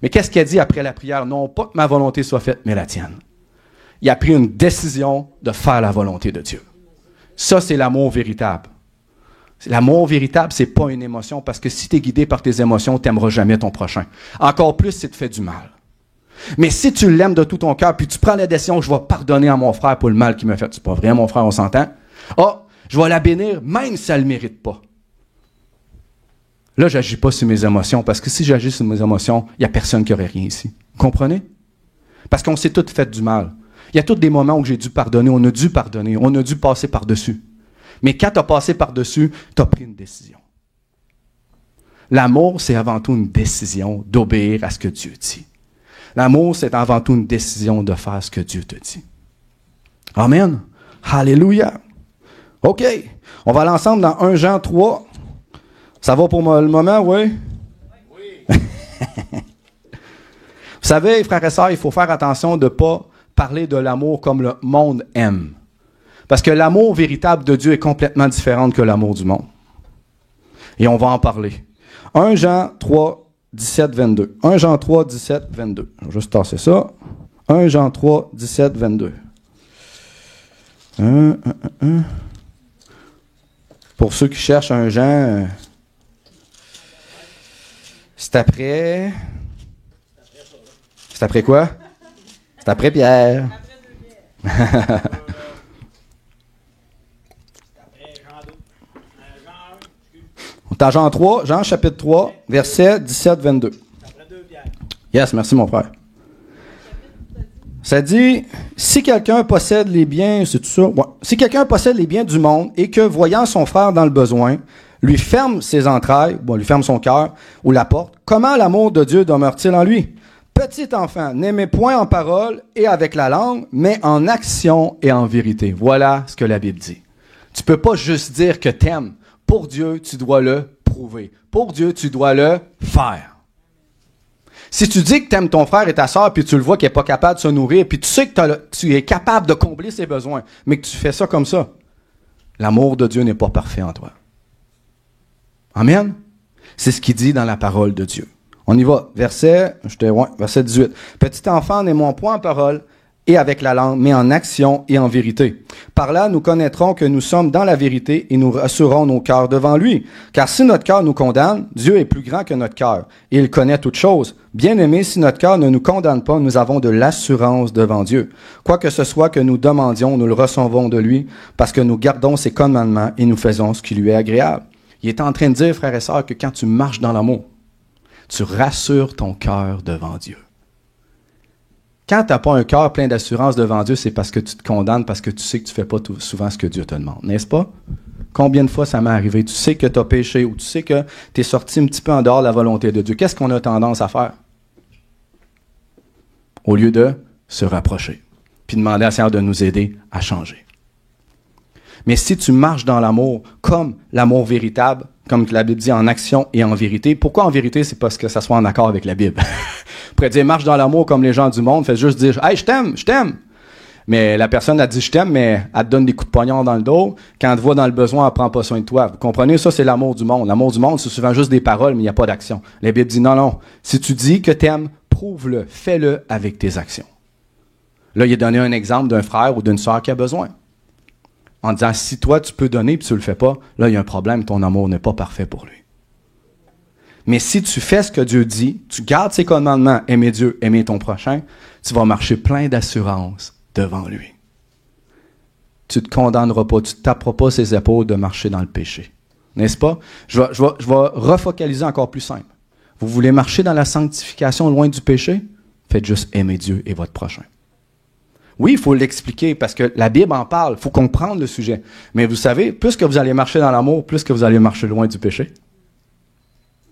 Mais qu'est-ce qu'il a dit après la prière? Non pas que ma volonté soit faite, mais la tienne. Il a pris une décision de faire la volonté de Dieu. Ça, c'est l'amour véritable. L'amour véritable, c'est pas une émotion, parce que si tu es guidé par tes émotions, tu n'aimeras jamais ton prochain. Encore plus si tu te fais du mal. Mais si tu l'aimes de tout ton cœur, puis tu prends la décision, je vais pardonner à mon frère pour le mal qu'il m'a fait. C'est pas vrai, mon frère, on s'entend. Ah, je vais la bénir, même si elle ne le mérite pas. Là, je n'agis pas sur mes émotions, parce que si j'agis sur mes émotions, il n'y a personne qui aurait rien ici. Vous comprenez? Parce qu'on s'est tous fait du mal. Il y a tous des moments où j'ai dû pardonner, on a dû passer par-dessus. Mais quand tu as passé par-dessus, tu as pris une décision. L'amour, c'est avant tout une décision d'obéir à ce que Dieu dit. L'amour, c'est avant tout une décision de faire ce que Dieu te dit. Amen. Alléluia. OK. On va aller ensemble dans 1 Jean 3. Ça va pour le moment, oui? Oui. Vous savez, frères et sœurs, il faut faire attention de ne pas parler de l'amour comme le monde aime. Parce que l'amour véritable de Dieu est complètement différent que l'amour du monde. Et on va en parler. 1 Jean 3, 17, 22. 1 Jean 3, 17, 22. Je vais juste tasser ça. 1 Jean 3, 17, 22. Pour ceux qui cherchent un Jean... C'est après... C'est après quoi? C'est après Pierre. On est à Jean 3, Jean chapitre 3, verset 17-22. Yes, merci mon frère. Ça dit, si quelqu'un possède les biens, c'est tout ça? Ouais. Si quelqu'un possède les biens du monde et que, voyant son frère dans le besoin, lui ferme ses entrailles, lui ferme son cœur ou la porte, comment l'amour de Dieu demeure-t-il en lui? Petit enfant, n'aimez point en parole et avec la langue, mais en action et en vérité. Voilà ce que la Bible dit. Tu peux pas juste dire que t'aimes. Pour Dieu, tu dois le prouver. Pour Dieu, tu dois le faire. Si tu dis que tu aimes ton frère et ta sœur, puis tu le vois qu'il n'est pas capable de se nourrir, puis tu sais que tu es capable de combler ses besoins, mais que tu fais ça comme ça, l'amour de Dieu n'est pas parfait en toi. Amen? C'est ce qu'il dit dans la parole de Dieu. On y va. Verset 18. Petit enfant, n'aimons point en parole et avec la langue, mais en action et en vérité. Par là, nous connaîtrons que nous sommes dans la vérité et nous rassurons nos cœurs devant lui. Car si notre cœur nous condamne, Dieu est plus grand que notre cœur et il connaît toutes choses. Bien-aimés, si notre cœur ne nous condamne pas, nous avons de l'assurance devant Dieu. Quoi que ce soit que nous demandions, nous le recevons de lui parce que nous gardons ses commandements et nous faisons ce qui lui est agréable. Il est en train de dire, frères et sœurs, que quand tu marches dans l'amour, tu rassures ton cœur devant Dieu. Quand tu n'as pas un cœur plein d'assurance devant Dieu, c'est parce que tu te condamnes, parce que tu sais que tu ne fais pas souvent ce que Dieu te demande. N'est-ce pas? Combien de fois ça m'est arrivé? Tu sais que tu as péché ou tu sais que tu es sorti un petit peu en dehors de la volonté de Dieu. Qu'est-ce qu'on a tendance à faire? Au lieu de se rapprocher, puis demander à Seigneur de nous aider à changer. Mais si tu marches dans l'amour, comme l'amour véritable, comme la Bible dit, en action et en vérité. Pourquoi en vérité? C'est parce que ça soit en accord avec la Bible. On pourrait dire, marche dans l'amour comme les gens du monde, fais juste dire, hey, je t'aime. Mais la personne a dit, je t'aime, mais elle te donne des coups de poignard dans le dos. Quand elle te voit dans le besoin, elle prend pas soin de toi. Vous comprenez? Ça, c'est l'amour du monde. L'amour du monde, c'est souvent juste des paroles, mais il n'y a pas d'action. La Bible dit, non. Si tu dis que t'aimes, prouve-le, fais-le avec tes actions. Là, il a donné un exemple d'un frère ou d'une sœur qui a besoin. En disant, si toi, tu peux donner et tu ne le fais pas, là, il y a un problème, ton amour n'est pas parfait pour lui. Mais si tu fais ce que Dieu dit, tu gardes ses commandements, aimer Dieu, aimer ton prochain, tu vas marcher plein d'assurance devant lui. Tu ne te condamneras pas, tu ne taperas pas ses épaules de marcher dans le péché. N'est-ce pas? Je vais refocaliser encore plus simple. Vous voulez marcher dans la sanctification loin du péché? Faites juste aimer Dieu et votre prochain. Oui, il faut l'expliquer parce que la Bible en parle. Il faut comprendre le sujet. Mais vous savez, plus que vous allez marcher dans l'amour, plus que vous allez marcher loin du péché.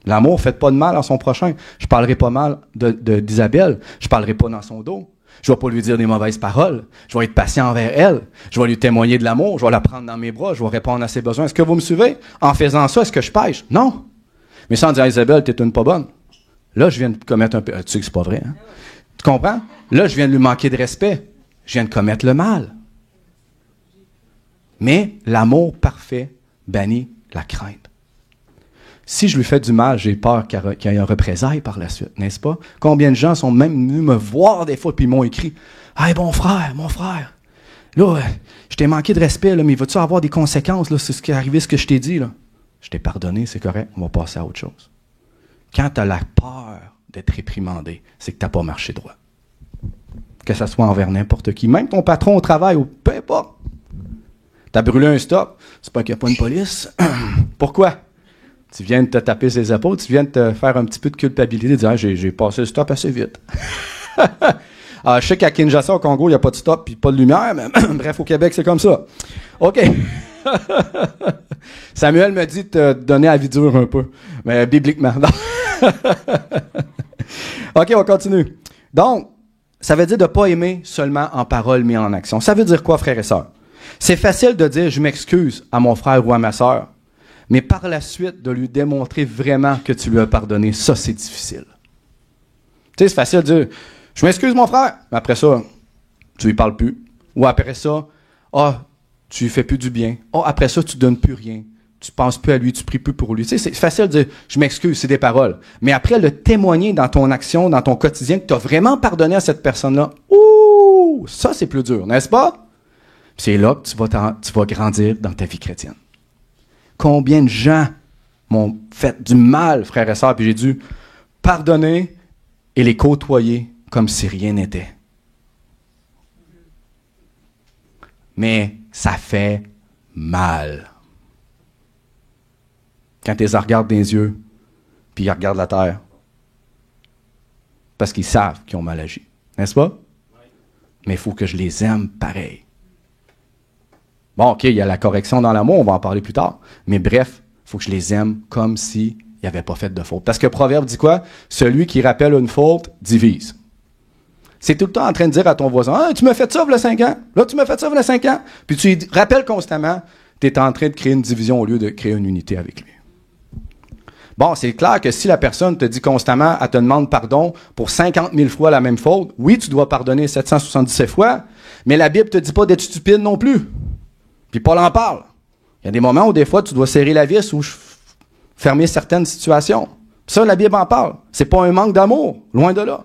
L'amour, faites pas de mal à son prochain. Je parlerai pas mal d'Isabelle. Je parlerai pas dans son dos. Je vais pas lui dire des mauvaises paroles. Je vais être patient envers elle. Je vais lui témoigner de l'amour. Je vais la prendre dans mes bras. Je vais répondre à ses besoins. Est-ce que vous me suivez? En faisant ça, est-ce que je pêche? Non. Mais sans dire, Isabelle, t'es une pas bonne. Là, je viens de commettre un peu. Tu sais que c'est pas vrai, hein? Tu comprends? Là, je viens de lui manquer de respect. Je viens de commettre le mal. Mais l'amour parfait bannit la crainte. Si je lui fais du mal, j'ai peur qu'il y ait un représailles par la suite, n'est-ce pas? Combien de gens sont même venus me voir des fois, puis ils m'ont écrit « Hey, mon frère, là, je t'ai manqué de respect, là, mais vas-tu avoir des conséquences, là, c'est ce qui est arrivé, ce que je t'ai dit, là? Je t'ai pardonné, c'est correct, on va passer à autre chose. » Quand tu as la peur d'être réprimandé, c'est que tu n'as pas marché droit. Que ça soit envers n'importe qui, même ton patron au travail, ou peu importe. Tu as brûlé un stop, c'est pas qu'il n'y a pas une police. Pourquoi? Tu viens de te taper ses épaules, tu viens de te faire un petit peu de culpabilité, de dire j'ai passé le stop assez vite. Alors, je sais qu'à Kinshasa, au Congo, il n'y a pas de stop et pas de lumière, mais bref, au Québec, c'est comme ça. OK. Samuel me dit de te donner la vie dure un peu, mais bibliquement. OK, on continue. Donc, ça veut dire de ne pas aimer seulement en parole, mais en action. Ça veut dire quoi, frères et sœurs? C'est facile de dire « je m'excuse » à mon frère ou à ma sœur, mais par la suite, de lui démontrer vraiment que tu lui as pardonné, ça, c'est difficile. Tu sais, c'est facile de dire « je m'excuse, mon frère », mais après ça, tu lui parles plus. Ou après ça, « ah, tu lui fais plus du bien. Ah, après ça, tu donnes plus rien. Tu penses plus à lui, tu pries plus pour lui. » Tu sais, c'est facile de dire « je m'excuse », c'est des paroles. Mais après, le témoigner dans ton action, dans ton quotidien, que tu as vraiment pardonné à cette personne-là, ouh, ça, c'est plus dur, n'est-ce pas? C'est là que tu vas grandir dans ta vie chrétienne. Combien de gens m'ont fait du mal, frères et sœurs, puis j'ai dû pardonner et les côtoyer comme si rien n'était. Mais ça fait mal. Quand tu les regardes dans les yeux, puis ils regardent la terre, parce qu'ils savent qu'ils ont mal agi. N'est-ce pas? Mais il faut que je les aime pareil. Bon, OK, il y a la correction dans l'amour, on va en parler plus tard. Mais bref, il faut que je les aime comme s'ils n'avaient pas fait de faute. Parce que Proverbe dit quoi? Celui qui rappelle une faute divise. C'est tout le temps en train de dire à ton voisin, « Ah, tu m'as fait ça il y a 5 ans. Là, tu m'as fait ça il y a 5 ans. » Puis tu lui rappelles constamment, tu es en train de créer une division au lieu de créer une unité avec lui. Bon, c'est clair que si la personne te dit constamment, elle te demande pardon pour 50 000 fois la même faute, oui, tu dois pardonner 777 fois, mais la Bible te dit pas d'être stupide non plus. Puis Paul en parle. Il y a des moments où des fois tu dois serrer la vis ou fermer certaines situations. Ça, la Bible en parle. C'est pas un manque d'amour, loin de là.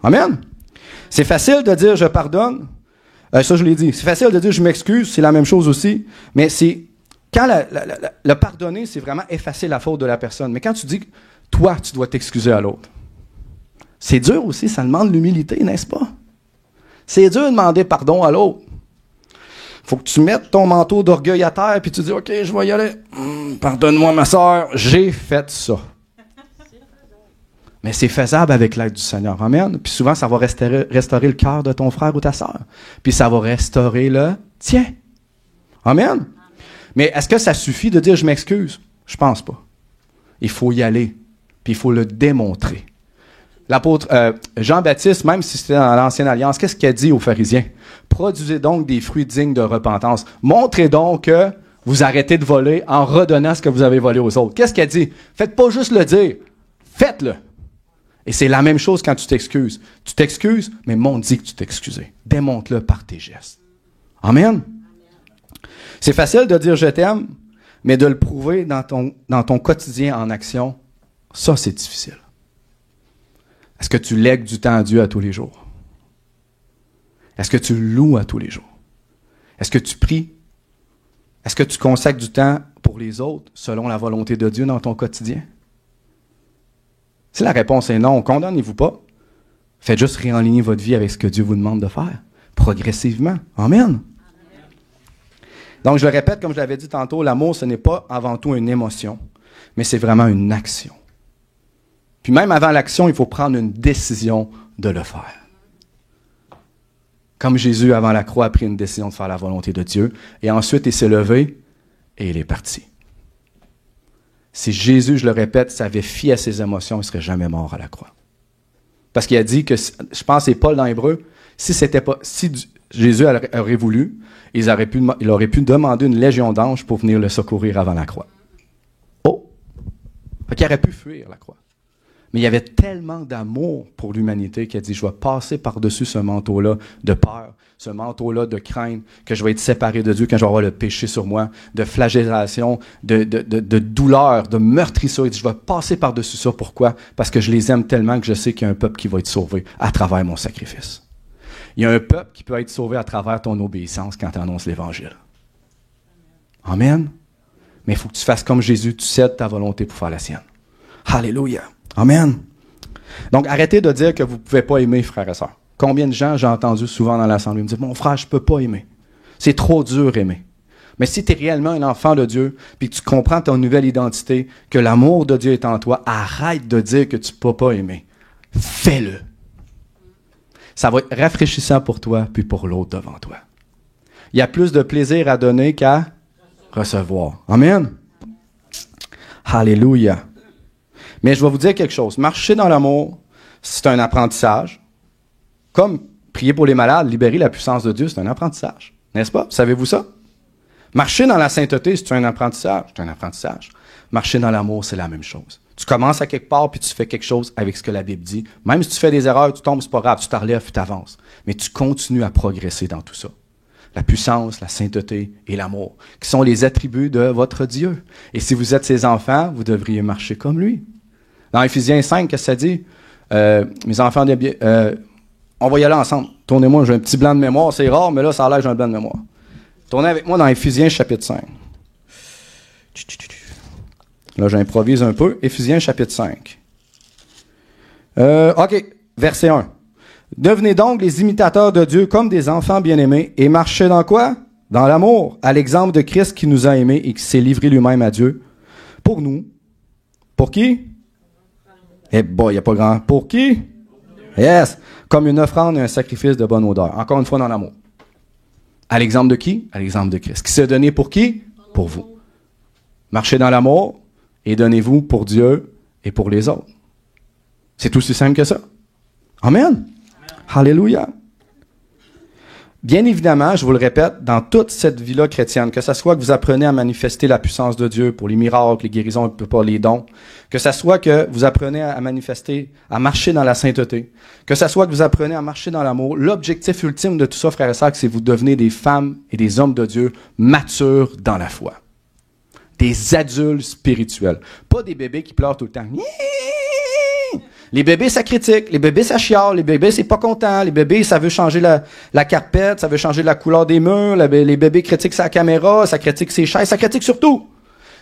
Amen. C'est facile de dire je pardonne. Ça, je l'ai dit. C'est facile de dire je m'excuse, c'est la même chose aussi. Mais c'est quand le pardonner, c'est vraiment effacer la faute de la personne. Mais quand tu dis toi, tu dois t'excuser à l'autre. C'est dur aussi, ça demande l'humilité, n'est-ce pas? C'est dur de demander pardon à l'autre. Faut que tu mettes ton manteau d'orgueil à terre puis tu dis, OK, je vais y aller. Pardonne-moi, ma sœur, j'ai fait ça. Mais c'est faisable avec l'aide du Seigneur. Amen. Puis souvent, ça va restaurer le cœur de ton frère ou ta sœur. Puis ça va restaurer le tien. Amen. Mais est-ce que ça suffit de dire, je m'excuse? Je pense pas. Il faut y aller. Puis il faut le démontrer. L'apôtre Jean-Baptiste, même si c'était dans l'Ancienne Alliance, qu'est-ce qu'il a dit aux pharisiens? Produisez donc des fruits dignes de repentance. Montrez donc que vous arrêtez de voler en redonnant ce que vous avez volé aux autres. Qu'est-ce qu'il a dit? Faites pas juste le dire, faites-le. Et c'est la même chose quand tu t'excuses. Tu t'excuses, mais montre-y que tu t'es excusé. Démontre-le par tes gestes. Amen? C'est facile de dire je t'aime, mais de le prouver dans ton quotidien en action, ça c'est difficile. Est-ce que tu lègues du temps à Dieu à tous les jours? Est-ce que tu loues à tous les jours? Est-ce que tu pries? Est-ce que tu consacres du temps pour les autres selon la volonté de Dieu dans ton quotidien? Si la réponse est non, condamnez-vous pas. Faites juste réaligner votre vie avec ce que Dieu vous demande de faire, progressivement. Amen. Donc, je le répète, comme je l'avais dit tantôt, l'amour, ce n'est pas avant tout une émotion, mais c'est vraiment une action. Puis même avant l'action, il faut prendre une décision de le faire. Comme Jésus, avant la croix, a pris une décision de faire la volonté de Dieu. Et ensuite, il s'est levé et il est parti. Si Jésus, je le répète, s'avait fié à ses émotions, il ne serait jamais mort à la croix. Parce qu'il a dit que, je pense que c'est Paul dans Hébreu, si Jésus aurait voulu, il aurait pu demander une légion d'anges pour venir le secourir avant la croix. Oh! Fait qu'il aurait pu fuir la croix. Mais il y avait tellement d'amour pour l'humanité qu'il a dit, je vais passer par-dessus ce manteau-là de peur, ce manteau-là de crainte, que je vais être séparé de Dieu quand je vais avoir le péché sur moi, de flagellation, de douleur, de meurtrissure. Il dit, je vais passer par-dessus ça. Pourquoi? Parce que je les aime tellement que je sais qu'il y a un peuple qui va être sauvé à travers mon sacrifice. Il y a un peuple qui peut être sauvé à travers ton obéissance quand tu annonces l'Évangile. Amen. Mais il faut que tu fasses comme Jésus, tu cèdes ta volonté pour faire la sienne. Alléluia. Amen. Donc, arrêtez de dire que vous ne pouvez pas aimer, frères et sœurs. Combien de gens j'ai entendu souvent dans l'assemblée me dire, mon frère, je ne peux pas aimer. C'est trop dur aimer. Mais si tu es réellement un enfant de Dieu, puis que tu comprends ton nouvelle identité, que l'amour de Dieu est en toi, arrête de dire que tu ne peux pas aimer. Fais-le. Ça va être rafraîchissant pour toi, puis pour l'autre devant toi. Il y a plus de plaisir à donner qu'à recevoir. Amen. Alléluia. Mais je vais vous dire quelque chose. Marcher dans l'amour, c'est un apprentissage. Comme prier pour les malades, libérer la puissance de Dieu, c'est un apprentissage. N'est-ce pas? Savez-vous ça? Marcher dans la sainteté, c'est un apprentissage. C'est un apprentissage. Marcher dans l'amour, c'est la même chose. Tu commences à quelque part, puis tu fais quelque chose avec ce que la Bible dit. Même si tu fais des erreurs, tu tombes, c'est pas grave, tu te relèves, puis tu avances. Mais tu continues à progresser dans tout ça. La puissance, la sainteté et l'amour, qui sont les attributs de votre Dieu. Et si vous êtes ses enfants, vous devriez marcher comme lui. Dans Éphésiens 5, qu'est-ce que ça dit? Mes enfants, on va y aller ensemble. Tournez-moi, j'ai un petit blanc de mémoire. C'est rare, mais là, ça a l'air que j'ai un blanc de mémoire. Tournez avec moi dans Éphésiens chapitre 5. Là, j'improvise un peu. Éphésiens chapitre 5. OK, verset 1. Devenez donc les imitateurs de Dieu comme des enfants bien-aimés et marchez dans quoi? Dans l'amour, à l'exemple de Christ qui nous a aimés et qui s'est livré lui-même à Dieu. Pour nous. Pour qui? Eh bon, il n'y a pas grand. Pour qui? Yes! Comme une offrande et un sacrifice de bonne odeur. Encore une fois, dans l'amour. À l'exemple de qui? À l'exemple de Christ. Qui s'est donné pour qui? Pour vous. Marchez dans l'amour et donnez-vous pour Dieu et pour les autres. C'est aussi simple que ça. Amen. Amen. Alléluia. Bien évidemment, je vous le répète, dans toute cette vie-là chrétienne, que ce soit que vous apprenez à manifester la puissance de Dieu pour les miracles, les guérisons, pour les dons, que ce soit que vous apprenez à manifester, à marcher dans la sainteté, que ce soit que vous apprenez à marcher dans l'amour, l'objectif ultime de tout ça, frères et sœurs, c'est que vous devenez des femmes et des hommes de Dieu matures dans la foi. Des adultes spirituels. Pas des bébés qui pleurent tout le temps. Les bébés, ça critique. Les bébés, ça chiale. Les bébés, c'est pas content. Les bébés, ça veut changer la carpette. Ça veut changer la couleur des murs. Les bébés critiquent sa caméra. Ça critique ses chaises. Ça critique surtout.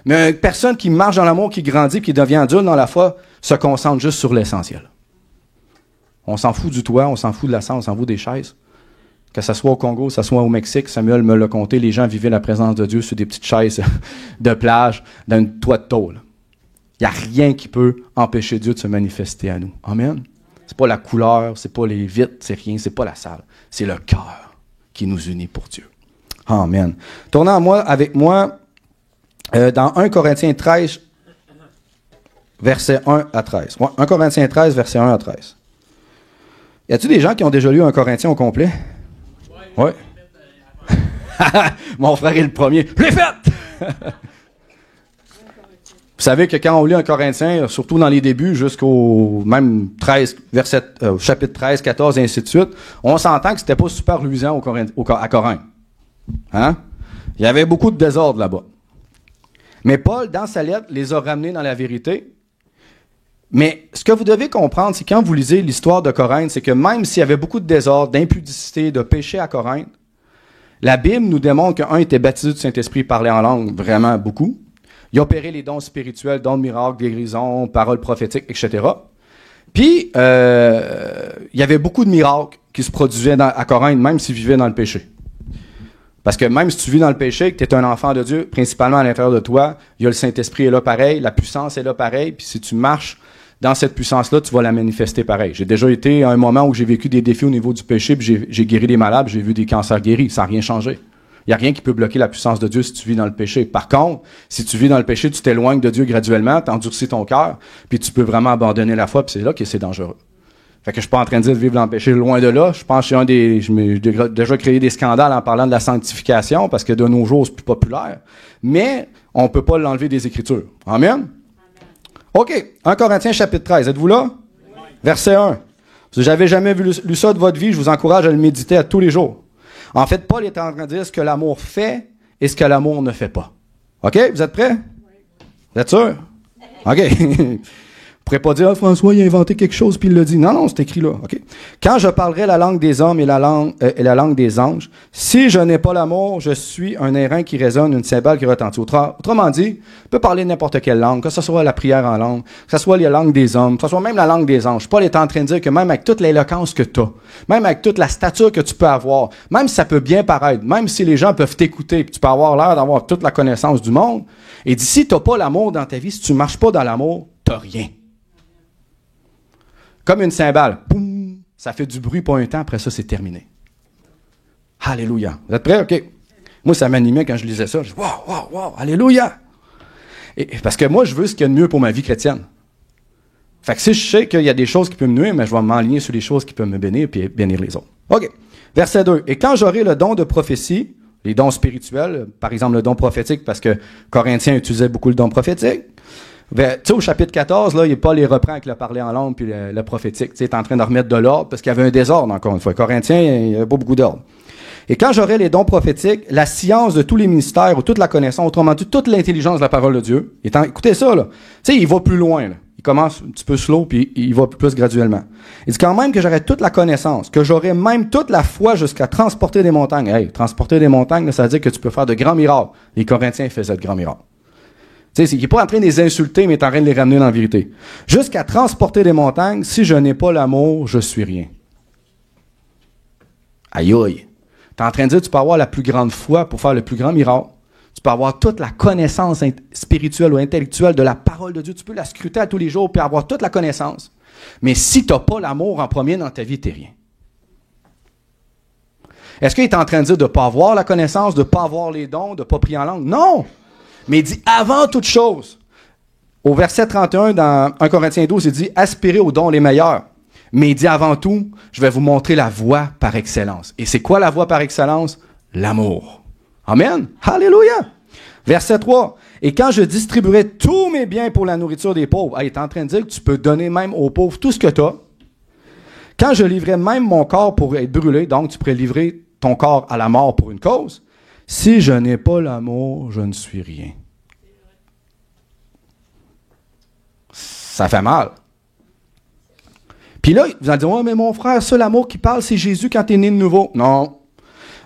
Mais une personne qui marche dans l'amour, qui grandit, qui devient adulte dans la foi, se concentre juste sur l'essentiel. On s'en fout du toit. On s'en fout de la salle. On s'en fout des chaises. Que ce soit au Congo, que ce soit au Mexique, Samuel me l'a conté, les gens vivaient la présence de Dieu sur des petites chaises de plage, dans une toit de tôle. Il n'y a rien qui peut empêcher Dieu de se manifester à nous. Amen. C'est pas la couleur, c'est pas les vitres, c'est rien, c'est pas la salle. C'est le cœur qui nous unit pour Dieu. Amen. Tournez avec moi dans 1 Corinthiens 13, versets 1 à 13. Ouais, 1 Corinthiens 13, versets 1 à 13. Y a-t-il des gens qui ont déjà lu 1 Corinthiens au complet? Oui. Mon frère est le premier. Je l'ai fait! Vous savez que quand on lit un Corinthien, surtout dans les débuts, jusqu'au même 13, chapitre 13, 14, et ainsi de suite, on s'entend que c'était pas super luisant à Corinthe. Hein? Il y avait beaucoup de désordre là-bas. Mais Paul, dans sa lettre, les a ramenés dans la vérité. Mais ce que vous devez comprendre, c'est quand vous lisez l'histoire de Corinthe, c'est que même s'il y avait beaucoup de désordre, d'impudicité, de péché à Corinthe, la Bible nous démontre qu'un était baptisé du Saint-Esprit, parlait en langue vraiment beaucoup. Il opérait les dons spirituels, dons de miracles, guérisons, paroles prophétiques, etc. Puis, il y avait beaucoup de miracles qui se produisaient à Corinthe, même s'ils vivaient dans le péché. Parce que même si tu vis dans le péché, que tu es un enfant de Dieu, principalement à l'intérieur de toi, il y a le Saint-Esprit est là pareil, la puissance est là pareil, puis si tu marches dans cette puissance-là, tu vas la manifester pareil. J'ai déjà été à un moment où j'ai vécu des défis au niveau du péché, puis j'ai guéri des malades, j'ai vu des cancers guéris, ça n'a rien changé. Il n'y a rien qui peut bloquer la puissance de Dieu si tu vis dans le péché. Par contre, si tu vis dans le péché, tu t'éloignes de Dieu graduellement, tu endurcis ton cœur, puis tu peux vraiment abandonner la foi, puis c'est là que c'est dangereux. Fait que je suis pas en train de dire de vivre dans le péché, loin de là. Je pense que j'ai déjà créé des scandales en parlant de la sanctification, parce que de nos jours, c'est plus populaire. Mais on peut pas l'enlever des Écritures. Amen? OK. 1 Corinthiens chapitre 13. Êtes-vous là? Oui. Verset 1. Si vous n'avez jamais lu ça de votre vie, je vous encourage à le méditer à tous les jours. En fait, Paul est en train de dire ce que l'amour fait et ce que l'amour ne fait pas. OK? Vous êtes prêts? Vous êtes sûr? OK. Vous ne pourrez pas dire, François, il a inventé quelque chose puis il l'a dit. Non, non, c'est écrit là. OK? Quand je parlerai la langue des hommes et la langue des anges, si je n'ai pas l'amour, je suis un airain qui résonne, une cymbale qui retentit. Autrement dit, on peut parler n'importe quelle langue, que ce soit la prière en langue, que ce soit la langue des hommes, que ce soit même la langue des anges. Paul est en train de dire que même avec toute l'éloquence que tu as, même avec toute la stature que tu peux avoir, même si ça peut bien paraître, même si les gens peuvent t'écouter, puis tu peux avoir l'air d'avoir toute la connaissance du monde, et dit, si tu n'as pas l'amour dans ta vie, si tu ne marches pas dans l'amour, tu n'as rien. Comme une cymbale. Boum, ça fait du bruit pour un temps, après ça, c'est terminé. Alléluia. Vous êtes prêts? OK. Moi, ça m'animait quand je lisais ça. Je dis, wow, alléluia. Et parce que moi, je veux ce qu'il y a de mieux pour ma vie chrétienne. Fait que si je sais qu'il y a des choses qui peuvent me nuire, mais je vais m'enligner sur les choses qui peuvent me bénir et bénir les autres. OK. Verset 2. Et quand j'aurai le don de prophétie, les dons spirituels, par exemple le don prophétique, parce que Corinthiens utilisait beaucoup le don prophétique, tu sais, au chapitre 14, là, Paul les reprend avec le parler en langue puis le prophétique. Tu sais, il est en train de remettre de l'ordre parce qu'il y avait un désordre, encore une fois. Corinthiens, il n'y avait pas beaucoup d'ordre. Et quand j'aurai les dons prophétiques, la science de tous les ministères ou toute la connaissance, autrement dit, toute l'intelligence de la parole de Dieu, écoutez ça, là. Tu sais, il va plus loin, là. Il commence un petit peu slow puis il va plus graduellement. Il dit quand même que j'aurai toute la connaissance, que j'aurai même toute la foi jusqu'à transporter des montagnes. Hey, transporter des montagnes, là, ça veut dire que tu peux faire de grands miracles. Les Corinthiens faisaient de grands miracles. Tu sais, il n'est pas en train de les insulter, mais il est en train de les ramener dans la vérité. Jusqu'à transporter des montagnes, si je n'ai pas l'amour, je suis rien. Aïe aïe. Tu es en train de dire que tu peux avoir la plus grande foi pour faire le plus grand miracle. Tu peux avoir toute la connaissance spirituelle ou intellectuelle de la parole de Dieu. Tu peux la scruter à tous les jours puis avoir toute la connaissance. Mais si tu n'as pas l'amour en premier dans ta vie, tu n'es rien. Est-ce qu'il est en train de dire de ne pas avoir la connaissance, de ne pas avoir les dons, de ne pas prier en langue? Non! Mais il dit, avant toute chose, au verset 31 dans 1 Corinthiens 12, il dit, aspirez aux dons les meilleurs. Mais il dit, avant tout, je vais vous montrer la voie par excellence. Et c'est quoi la voie par excellence? L'amour. Amen. Alléluia. Verset 3. Et quand je distribuerai tous mes biens pour la nourriture des pauvres, il est en train de dire que tu peux donner même aux pauvres tout ce que tu as. Quand je livrerai même mon corps pour être brûlé, donc tu pourrais livrer ton corps à la mort pour une cause, si je n'ai pas l'amour, je ne suis rien. Ça fait mal. Puis là, vous allez dire, ouais, mais mon frère, ça, l'amour qui parle, c'est Jésus quand tu es né de nouveau. Non.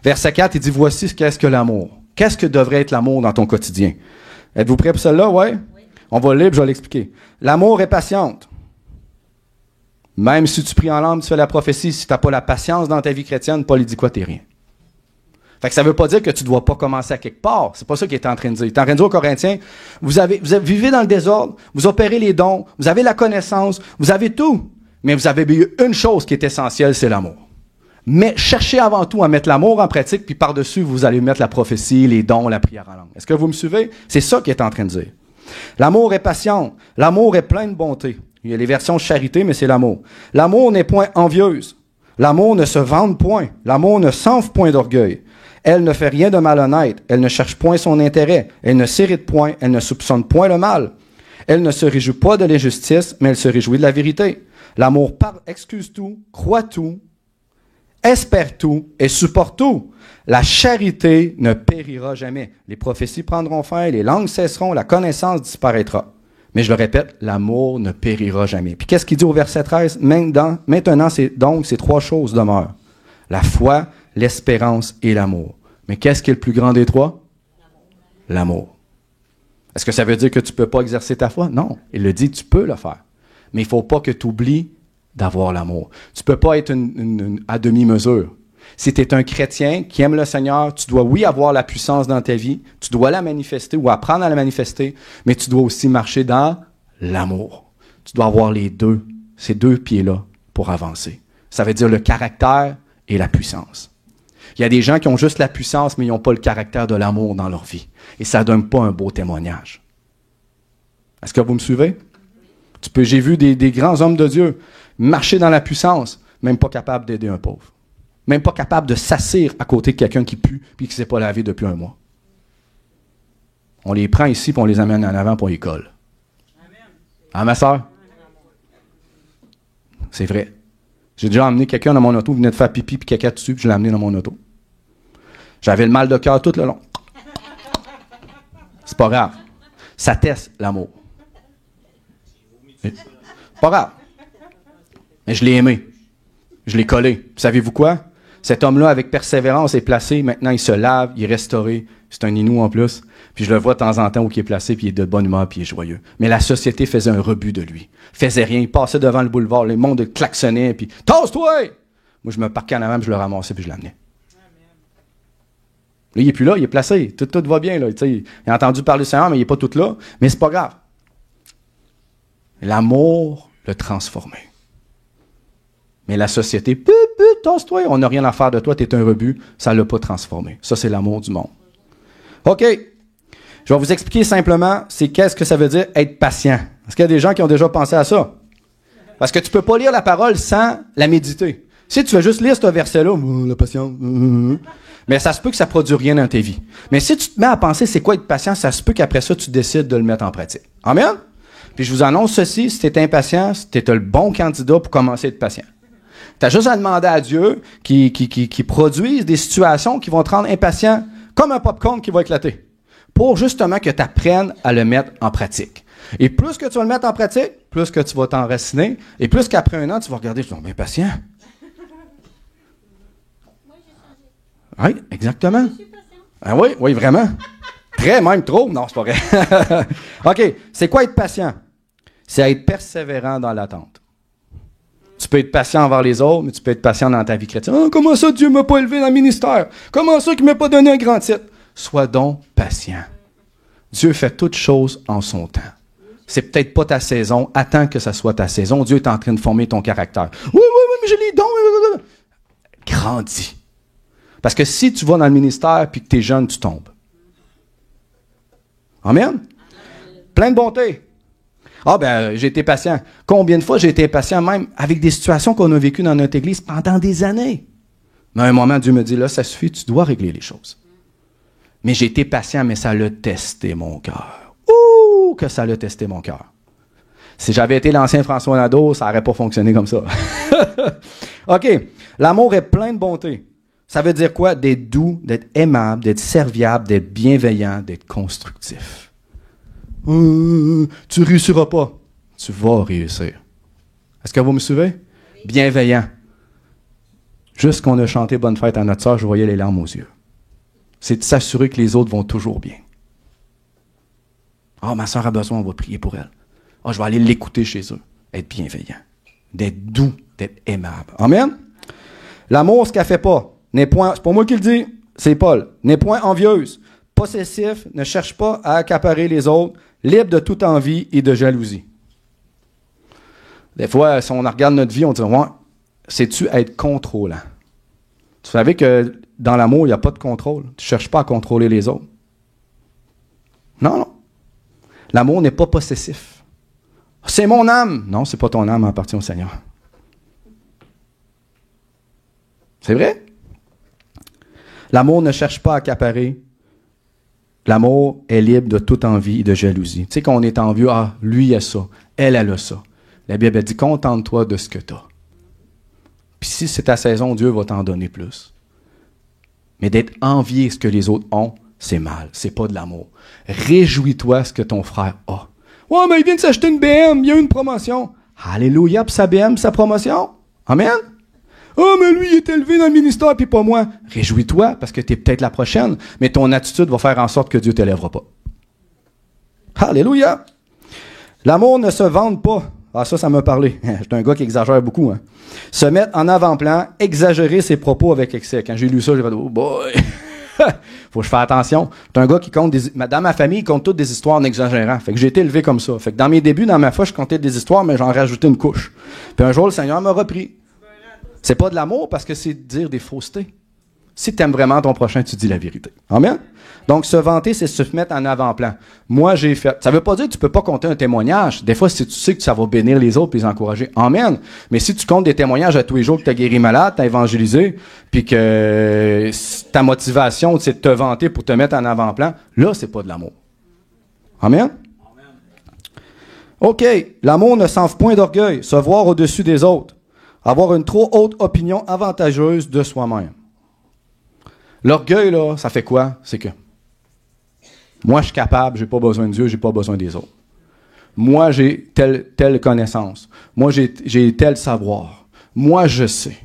Verset 4, il dit, voici qu'est-ce que l'amour. Qu'est-ce que devrait être l'amour dans ton quotidien? Êtes-vous prêts pour celle-là? Ouais? Oui. On va le lire, je vais l'expliquer. L'amour est patiente. Même si tu pries en langue, tu fais la prophétie, si tu n'as pas la patience dans ta vie chrétienne, Paul il dit quoi? T'es rien. Fait que ça ne veut pas dire que tu ne dois pas commencer à quelque part. C'est pas ça qu'il est en train de dire. Il est en train de dire aux Corinthiens, vous vivez dans le désordre, vous opérez les dons, vous avez la connaissance, vous avez tout. Mais vous avez eu une chose qui est essentielle, c'est l'amour. Mais cherchez avant tout à mettre l'amour en pratique, puis par-dessus, vous allez mettre la prophétie, les dons, la prière en langue. Est-ce que vous me suivez? C'est ça qu'il est en train de dire. L'amour est patient. L'amour est plein de bonté. Il y a les versions charité, mais c'est l'amour. L'amour n'est point envieuse. L'amour ne se vante point. L'amour ne s'enfle point d'orgueil. Elle ne fait rien de malhonnête. Elle ne cherche point son intérêt. Elle ne s'irrite point. Elle ne soupçonne point le mal. Elle ne se réjouit pas de l'injustice, mais elle se réjouit de la vérité. L'amour excuse tout, croit tout, espère tout et supporte tout. La charité ne périra jamais. Les prophéties prendront fin, les langues cesseront, la connaissance disparaîtra. Mais je le répète, l'amour ne périra jamais. Puis qu'est-ce qu'il dit au verset 13? Maintenant, donc, ces trois choses demeurent. La foi, l'espérance et l'amour. Mais qu'est-ce qui est le plus grand des trois? L'amour. Est-ce que ça veut dire que tu ne peux pas exercer ta foi? Non. Il le dit, tu peux le faire. Mais il ne faut pas que tu oublies d'avoir l'amour. Tu ne peux pas être à demi-mesure. Si tu es un chrétien qui aime le Seigneur, tu dois, oui, avoir la puissance dans ta vie, tu dois la manifester ou apprendre à la manifester, mais tu dois aussi marcher dans l'amour. Tu dois avoir les deux, ces deux pieds-là pour avancer. Ça veut dire le caractère et la puissance. Il y a des gens qui ont juste la puissance, mais ils n'ont pas le caractère de l'amour dans leur vie. Et ça ne donne pas un beau témoignage. Est-ce que vous me suivez? J'ai vu des grands hommes de Dieu marcher dans la puissance, même pas capable d'aider un pauvre. Même pas capable de s'assire à côté de quelqu'un qui pue puis qui ne s'est pas lavé depuis un mois. On les prend ici, puis on les amène en avant, puis on les colle. Ah, ma soeur? C'est vrai. J'ai déjà emmené quelqu'un dans mon auto, il venait de faire pipi, puis caca dessus, puis je l'ai amené dans mon auto. J'avais le mal de cœur tout le long. C'est pas grave. Ça teste l'amour. C'est pas grave. Mais je l'ai aimé. Je l'ai collé. Savez-vous quoi? Cet homme-là, avec persévérance, est placé. Maintenant, il se lave, il est restauré. C'est un inou en plus. Puis je le vois de temps en temps où il est placé, puis il est de bonne humeur, puis il est joyeux. Mais la société faisait un rebut de lui. Faisait rien. Il passait devant le boulevard. Le monde klaxonnait, puis « Tasse-toi! » Moi, je me parquais en avant, puis je le ramassais, puis je l'amenais. Là, il n'est plus là, il est placé. Tout va bien. Là. Il a entendu parler du Seigneur, mais il n'est pas tout là. Mais c'est pas grave. L'amour le transformait. Mais la société, « Tasse-toi! On n'a rien à faire de toi, tu es un rebut. » Ça ne l'a pas transformé. Ça, c'est l'amour du monde. OK. Je vais vous expliquer simplement, qu'est-ce que ça veut dire être patient. Est-ce qu'il y a des gens qui ont déjà pensé à ça? Parce que tu ne peux pas lire la parole sans la méditer. Si tu veux juste lire ce verset-là, la patience, mais ça se peut que ça ne produise rien dans tes vies. Mais si tu te mets à penser c'est quoi être patient, ça se peut qu'après ça, tu décides de le mettre en pratique. Amen? Puis je vous annonce ceci, si tu es impatient, tu es le bon candidat pour commencer à être patient. Tu as juste à demander à Dieu qui produise des situations qui vont te rendre impatient comme un popcorn qui va éclater. Pour justement que tu apprennes à le mettre en pratique. Et plus que tu vas le mettre en pratique, plus que tu vas t'enraciner, et plus qu'après un an, tu vas regarder, tu vas bien patient. Oui, exactement. Ah oui, vraiment. Très, même trop. Non, c'est pas vrai. OK, c'est quoi être patient? C'est être persévérant dans l'attente. Tu peux être patient envers les autres, mais tu peux être patient dans ta vie chrétienne. Oh, comment ça, Dieu ne m'a pas élevé dans le ministère? Comment ça qu'il ne m'a pas donné un grand titre? Sois donc patient. Dieu fait toutes choses en son temps. C'est peut-être pas ta saison. Attends que ça soit ta saison. Dieu est en train de former ton caractère. Oui, mais j'ai les dons. Grandis. Parce que si tu vas dans le ministère puis que tu es jeune, tu tombes. Amen? Plein de bonté. Ah ben, j'ai été patient. Combien de fois j'ai été patient même avec des situations qu'on a vécues dans notre église pendant des années. Mais à un moment, Dieu me dit, là, ça suffit, tu dois régler les choses. Mais j'ai été patient, mais ça l'a testé mon cœur. Ouh, que ça l'a testé mon cœur. Si j'avais été l'ancien François Nadeau, ça n'aurait pas fonctionné comme ça. OK. L'amour est plein de bonté. Ça veut dire quoi? D'être doux, d'être aimable, d'être serviable, d'être bienveillant, d'être constructif. Tu réussiras pas. Tu vas réussir. Est-ce que vous me suivez? Bienveillant. Juste qu'on a chanté Bonne fête à notre sœur, je voyais les larmes aux yeux. C'est de s'assurer que les autres vont toujours bien. Ah, ma sœur a besoin, on va prier pour elle. Ah, je vais aller l'écouter chez eux. Être bienveillant. D'être doux, d'être aimable. Amen? L'amour, ce qu'elle fait pas, n'est point, c'est pas moi qui le dis, c'est Paul, n'est point envieuse, possessif, ne cherche pas à accaparer les autres, libre de toute envie et de jalousie. Des fois, si on regarde notre vie, on dit, ouais, sais-tu être contrôlant? Tu savais que dans l'amour, il n'y a pas de contrôle. Tu ne cherches pas à contrôler les autres. Non. L'amour n'est pas possessif. C'est mon âme. Non, c'est pas ton âme, elle appartient au Seigneur. C'est vrai? L'amour ne cherche pas à accaparer. L'amour est libre de toute envie et de jalousie. Tu sais, quand on est envieux, ah, lui, il a ça. Elle a ça. La Bible dit, contente-toi de ce que tu as. Puis si c'est ta saison, Dieu va t'en donner plus. Mais d'être envié ce que les autres ont, c'est mal. C'est pas de l'amour. Réjouis-toi ce que ton frère a. Ouais, mais il vient de s'acheter une BM, il y a eu une promotion. Alléluia, puis sa BM, sa promotion. Amen. Ah, mais lui, il est élevé dans le ministère, puis pas moi. Réjouis-toi, parce que tu es peut-être la prochaine, mais ton attitude va faire en sorte que Dieu ne t'élèvera pas. Alléluia. L'amour ne se vante pas. Ah, ça m'a parlé. J'étais un gars qui exagère beaucoup. Hein. Se mettre en avant-plan, exagérer ses propos avec excès. Quand j'ai lu ça, j'ai fait « Oh boy! » Faut que je fasse attention. T'es un gars qui compte dans ma famille, ils comptent toutes des histoires en exagérant. Fait que j'ai été élevé comme ça. Fait que dans mes débuts, dans ma foi, je comptais des histoires, mais j'en rajoutais une couche. Puis un jour, le Seigneur m'a repris. C'est pas de l'amour parce que c'est dire des faussetés. Si tu aimes vraiment ton prochain, tu dis la vérité. Amen? Donc, se vanter, c'est se mettre en avant-plan. Moi, j'ai fait. Ça veut pas dire que tu peux pas compter un témoignage. Des fois, si tu sais que ça va bénir les autres et les encourager. Amen. Mais si tu comptes des témoignages à tous les jours que tu as guéri malade, tu as évangélisé, puis que ta motivation, c'est de te vanter pour te mettre en avant-plan, là, c'est pas de l'amour. Amen? OK. L'amour ne s'enfle point d'orgueil. Se voir au-dessus des autres. Avoir une trop haute opinion avantageuse de soi-même. L'orgueil, là, ça fait quoi? C'est que moi, je suis capable, j'ai pas besoin de Dieu, j'ai pas besoin des autres. Moi, j'ai telle connaissance. Moi, j'ai tel savoir. Moi, je sais.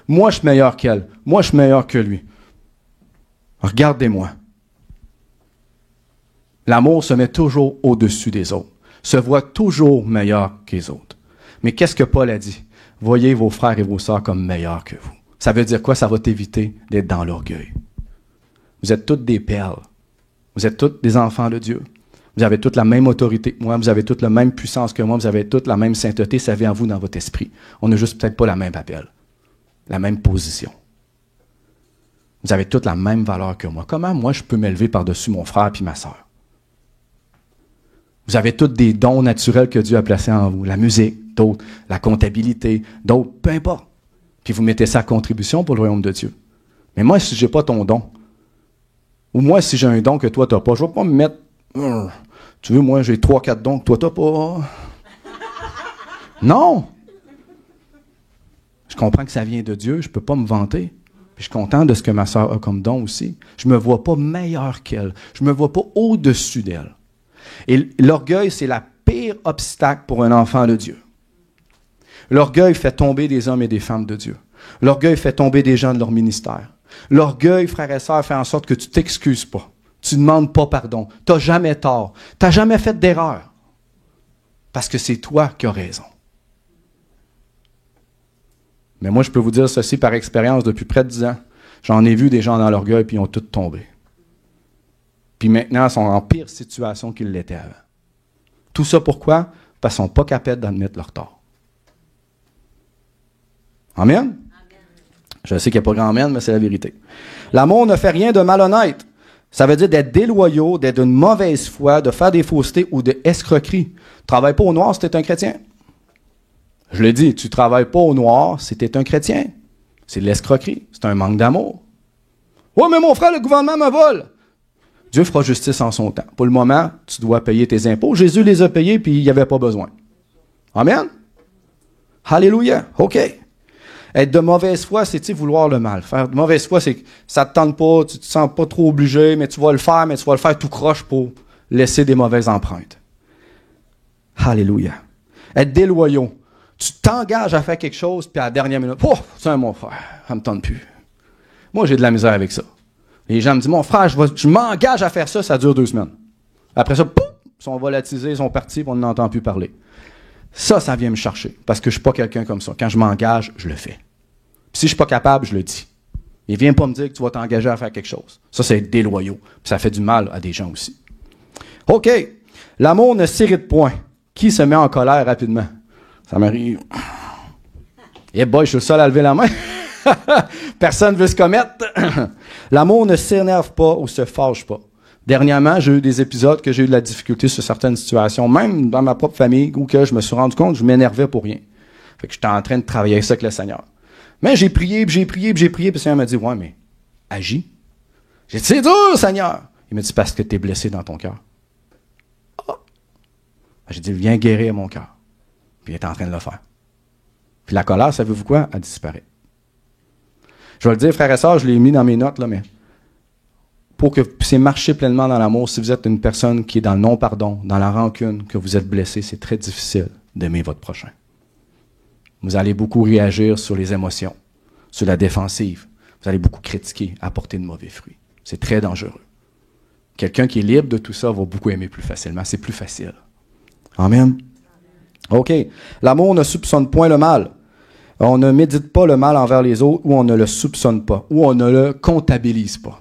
Moi, je suis meilleur qu'elle. Moi, je suis meilleur que lui. Regardez-moi. L'amour se met toujours au-dessus des autres. Se voit toujours meilleur que les autres. Mais qu'est-ce que Paul a dit? Voyez vos frères et vos sœurs comme meilleurs que vous. Ça veut dire quoi? Ça va t'éviter d'être dans l'orgueil. Vous êtes toutes des perles. Vous êtes toutes des enfants de Dieu. Vous avez toutes la même autorité que moi. Vous avez toutes la même puissance que moi. Vous avez toutes la même sainteté. Ça vient en vous dans votre esprit. On n'a juste peut-être pas la même appel. La même position. Vous avez toutes la même valeur que moi. Comment moi je peux m'élever par-dessus mon frère et ma sœur? Vous avez tous des dons naturels que Dieu a placés en vous. La musique, d'autres, la comptabilité, d'autres, peu importe. Puis vous mettez ça à contribution pour le royaume de Dieu. Mais moi, si je n'ai pas ton don, ou moi, si j'ai un don que toi, tu n'as pas, je ne vais pas me mettre... tu veux, moi, j'ai 3-4 dons que toi, tu n'as pas. Non! Je comprends que ça vient de Dieu, je ne peux pas me vanter. Puis je suis content de ce que ma sœur a comme don aussi. Je ne me vois pas meilleur qu'elle. Je ne me vois pas au-dessus d'elle. Et l'orgueil, c'est la pire obstacle pour un enfant de Dieu. L'orgueil fait tomber des hommes et des femmes de Dieu. L'orgueil fait tomber des gens de leur ministère. L'orgueil, frères et sœurs, fait en sorte que tu t'excuses pas. Tu ne demandes pas pardon. Tu n'as jamais tort. Tu n'as jamais fait d'erreur. Parce que c'est toi qui as raison. Mais moi, je peux vous dire ceci par expérience depuis près de 10 ans. J'en ai vu des gens dans l'orgueil puis ils ont tous tombé. Puis maintenant, ils sont en pire situation qu'ils l'étaient avant. Tout ça pourquoi? Parce qu'ils ne sont pas capables d'admettre leur tort. Amen? Amen. Je sais qu'il n'y a pas grand amen, mais c'est la vérité. L'amour ne fait rien de malhonnête. Ça veut dire d'être déloyaux, d'être d'une mauvaise foi, de faire des faussetés ou de escroquerie. Tu ne travailles pas au noir si tu es un chrétien. Je l'ai dit, tu ne travailles pas au noir si tu es un chrétien. C'est de l'escroquerie. C'est un manque d'amour. Oui, mais mon frère, le gouvernement me vole. Dieu fera justice en son temps. Pour le moment, tu dois payer tes impôts. Jésus les a payés, puis il n'y avait pas besoin. Amen? Alléluia. OK. Être de mauvaise foi, c'est vouloir le mal. Faire de mauvaise foi, c'est que ça ne te tente pas, tu ne te sens pas trop obligé, mais tu vas le faire, mais tu vas le faire tout croche pour laisser des mauvaises empreintes. Alléluia. Être déloyaux. Tu t'engages à faire quelque chose, puis à la dernière minute, oh, c'est mon frère, ça ne me tente plus. Moi, j'ai de la misère avec ça. Les gens me disent, mon frère, je m'engage à faire ça, ça dure 2 semaines. Après ça, pouf, ils sont volatilisés, ils sont partis, puis on n'entend plus parler. Ça vient me chercher, parce que je ne suis pas quelqu'un comme ça. Quand je m'engage, je le fais. Puis si je ne suis pas capable, je le dis. Il ne vient pas me dire que tu vas t'engager à faire quelque chose. Ça, c'est être déloyaux. Puis ça fait du mal à des gens aussi. OK. L'amour ne s'irrite point. Qui se met en colère rapidement? Ça m'arrive. Eh boy, je suis le seul à lever la main. Personne ne veut se commettre. L'amour ne s'énerve pas ou se fâche pas. Dernièrement, j'ai eu des épisodes que j'ai eu de la difficulté sur certaines situations, même dans ma propre famille, où que je me suis rendu compte que je m'énervais pour rien. Fait que j'étais en train de travailler ça avec le Seigneur. Mais j'ai prié, puis le Seigneur m'a dit, ouais, mais agis. J'ai dit, c'est dur, Seigneur. Il m'a dit, parce que tu es blessé dans ton cœur. Oh. J'ai dit, viens guérir mon cœur. Puis il est en train de le faire. Puis la colère, savez-vous quoi? Elle disparaît. Je vais le dire, frères et sœurs, je l'ai mis dans mes notes, là, mais pour que vous puissiez marcher pleinement dans l'amour, si vous êtes une personne qui est dans le non-pardon, dans la rancune, que vous êtes blessé, c'est très difficile d'aimer votre prochain. Vous allez beaucoup réagir sur les émotions, sur la défensive. Vous allez beaucoup critiquer, apporter de mauvais fruits. C'est très dangereux. Quelqu'un qui est libre de tout ça va beaucoup aimer plus facilement. C'est plus facile. Amen. OK. L'amour ne soupçonne point le mal. On ne médite pas le mal envers les autres ou on ne le soupçonne pas ou on ne le comptabilise pas.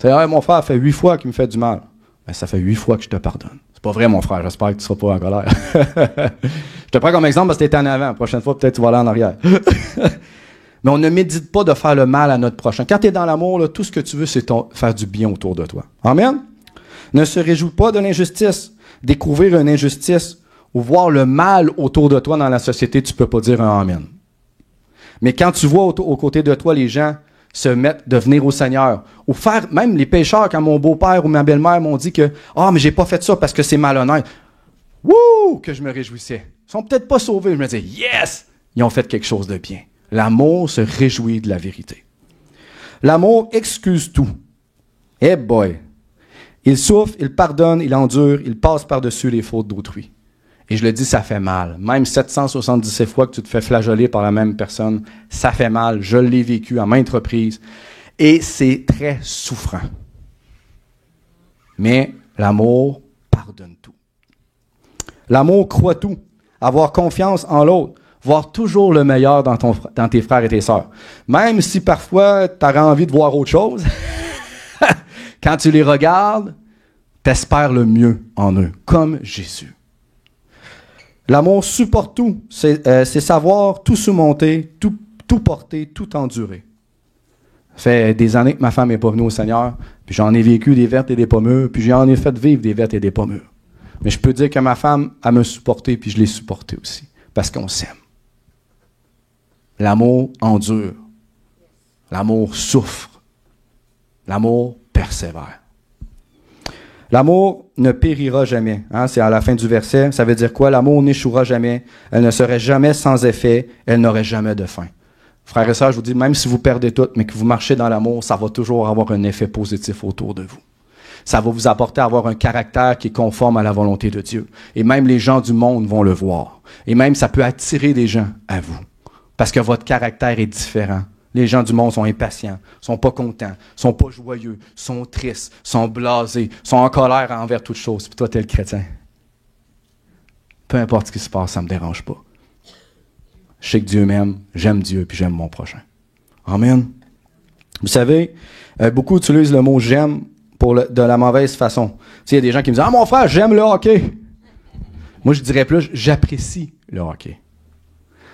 Tu sais, hey, mon frère fait 8 fois qu'il me fait du mal. Ben, ça fait 8 fois que je te pardonne. C'est pas vrai, mon frère. J'espère que tu seras pas en colère. Je te prends comme exemple parce que tu étais en avant. La prochaine fois, peut-être tu vas aller en arrière. Mais on ne médite pas de faire le mal à notre prochain. Quand tu es dans l'amour, là, tout ce que tu veux, c'est faire du bien autour de toi. Amen? Ne se réjouis pas de l'injustice. Découvrir une injustice ou voir le mal autour de toi dans la société, tu peux pas dire un Amen. Mais quand tu vois aux côtés de toi les gens se mettre, de venir au Seigneur, ou faire, même les pécheurs, quand mon beau-père ou ma belle-mère m'ont dit que « Ah, mais j'ai pas fait ça parce que c'est malhonnête. » Wouh! Que je me réjouissais. Ils sont peut-être pas sauvés. Je me disais « Yes! » Ils ont fait quelque chose de bien. L'amour se réjouit de la vérité. L'amour excuse tout. Eh boy! Il souffre, il pardonne, il endure, il passe par-dessus les fautes d'autrui. Et je le dis, ça fait mal. Même 777 fois que tu te fais flageoler par la même personne, ça fait mal. Je l'ai vécu à maintes reprises. Et c'est très souffrant. Mais l'amour pardonne tout. L'amour croit tout. Avoir confiance en l'autre. Voir toujours le meilleur dans tes frères et tes sœurs. Même si parfois tu auras envie de voir autre chose, quand tu les regardes, t'espères le mieux en eux, comme Jésus. L'amour supporte tout. C'est savoir tout surmonter, tout porter, tout endurer. Ça fait des années que ma femme n'est pas venue au Seigneur, puis j'en ai vécu des vertes et des pommures, puis j'en ai fait vivre des vertes et des pommures. Mais je peux dire que ma femme, elle me supporté, puis je l'ai supporté aussi, parce qu'on s'aime. L'amour endure. L'amour souffre. L'amour persévère. L'amour ne périra jamais. Hein? C'est à la fin du verset. Ça veut dire quoi? L'amour n'échouera jamais. Elle ne serait jamais sans effet. Elle n'aurait jamais de fin. Frères et sœurs, je vous dis, même si vous perdez tout, mais que vous marchez dans l'amour, ça va toujours avoir un effet positif autour de vous. Ça va vous apporter à avoir un caractère qui est conforme à la volonté de Dieu. Et même les gens du monde vont le voir. Et même ça peut attirer des gens à vous. Parce que votre caractère est différent. Les gens du monde sont impatients, sont pas contents, sont pas joyeux, sont tristes, sont blasés, sont en colère envers toute chose. Puis toi, t'es le chrétien. Peu importe ce qui se passe, ça me dérange pas. Je sais que Dieu m'aime, j'aime Dieu, puis j'aime mon prochain. Amen. Vous savez, beaucoup utilisent le mot « j'aime » de la mauvaise façon. Tu sais, il y a des gens qui me disent « Ah, mon frère, j'aime le hockey. » Moi, je dirais plus « j'apprécie le hockey. »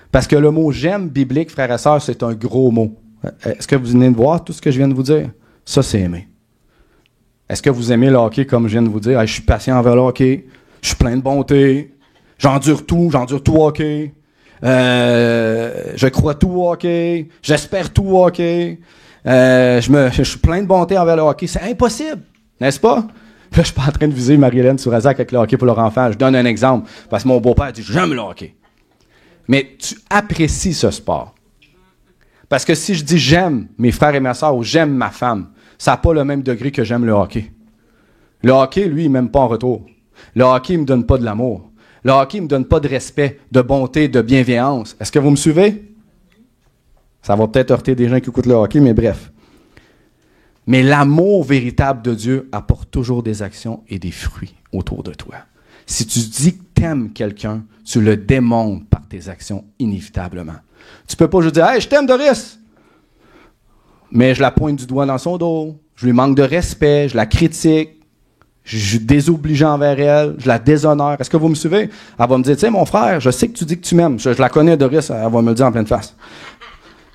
Parce que le mot « j'aime » biblique, frères et sœurs, c'est un gros mot. Est-ce que vous venez de voir tout ce que je viens de vous dire? Ça, c'est aimer. Est-ce que vous aimez le hockey comme je viens de vous dire? Hey, je suis patient envers le hockey, je suis plein de bonté, j'endure tout hockey, je crois tout au hockey, j'espère tout au hockey, je suis plein de bonté envers le hockey. C'est impossible, n'est-ce pas? Là, je suis pas en train de viser Marie-Hélène Sourazac avec le hockey pour leur enfant. Je donne un exemple, parce que mon beau-père dit « j'aime le hockey ». Mais tu apprécies ce sport. Parce que si je dis j'aime mes frères et mes sœurs ou j'aime ma femme, ça n'a pas le même degré que j'aime le hockey. Le hockey, lui, il m'aime pas en retour. Le hockey, il me donne pas de l'amour. Le hockey, il me donne pas de respect, de bonté, de bienveillance. Est-ce que vous me suivez? Ça va peut-être heurter des gens qui écoutent le hockey, mais bref. Mais l'amour véritable de Dieu apporte toujours des actions et des fruits autour de toi. Si tu dis que tu aimes quelqu'un, tu le démontres par tes actions inévitablement. Tu peux pas juste dire « Hey, je t'aime, Doris! » Mais je la pointe du doigt dans son dos, je lui manque de respect, je la critique, je suis désobligeant envers elle, je la déshonore. Est-ce que vous me suivez? Elle va me dire « Tu sais, mon frère, je sais que tu dis que tu m'aimes. » Je la connais, Doris, elle va me le dire en pleine face.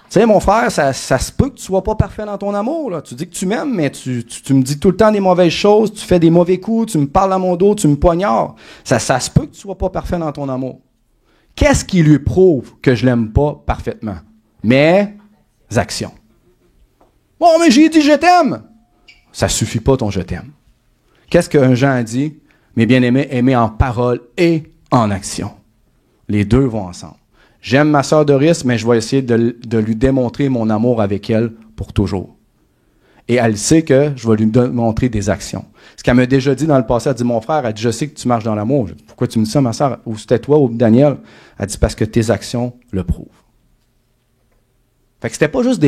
Tu sais, mon frère, ça se peut que tu sois pas parfait dans ton amour. Là. Tu dis que tu m'aimes, mais tu me dis tout le temps des mauvaises choses, tu fais des mauvais coups, tu me parles à mon dos, tu me poignardes. Ça se peut que tu sois pas parfait dans ton amour. Qu'est-ce qui lui prouve que je l'aime pas parfaitement? Mes actions. Bon, mais j'ai dit je t'aime. Ça suffit pas ton je t'aime. Qu'est-ce qu'un Jean a dit? Mes bien-aimés, aimer en parole et en action. Les deux vont ensemble. J'aime ma sœur Doris, mais je vais essayer de lui démontrer mon amour avec elle pour toujours. Et elle sait que je vais lui démontrer des actions. Ce qu'elle m'a déjà dit dans le passé, elle dit, mon frère, elle dit, je sais que tu marches dans l'amour. Je dis, pourquoi tu me dis ça, ma sœur? Ou c'était toi ou Daniel? Elle dit, parce que tes actions le prouvent. Fait que c'était pas juste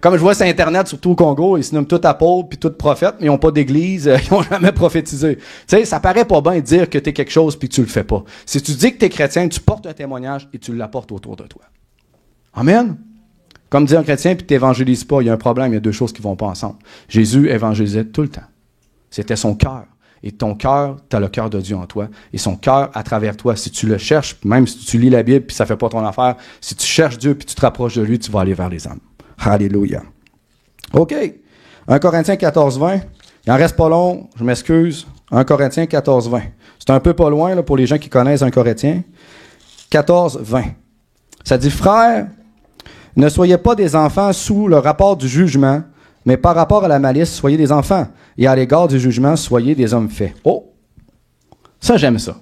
comme je vois sur Internet, surtout au Congo, ils se nomment tous apôtres puis tous prophètes, mais ils n'ont pas d'église, ils n'ont jamais prophétisé. Tu sais, ça paraît pas bien de dire que tu es quelque chose puis que tu le fais pas. Si tu dis que tu es chrétien, tu portes un témoignage et tu l'apportes autour de toi. Amen? Comme dit un chrétien, puis tu n'évangélises pas, il y a un problème, il y a deux choses qui ne vont pas ensemble. Jésus évangélisait tout le temps. C'était son cœur. Et ton cœur, tu as le cœur de Dieu en toi. Et son cœur à travers toi, si tu le cherches, même si tu lis la Bible, puis ça ne fait pas ton affaire, si tu cherches Dieu, puis tu te rapproches de lui, tu vas aller vers les âmes. Alléluia. OK. 1 Corinthiens 14, 20. Il en reste pas long, je m'excuse. 1 Corinthiens 14, 20. C'est un peu pas loin là, pour les gens qui connaissent 1 Corinthiens. 14, 20. Ça dit, frères, ne soyez pas des enfants sous le rapport du jugement, mais par rapport à la malice, soyez des enfants. Et à l'égard du jugement, soyez des hommes faits. Oh! Ça, j'aime ça.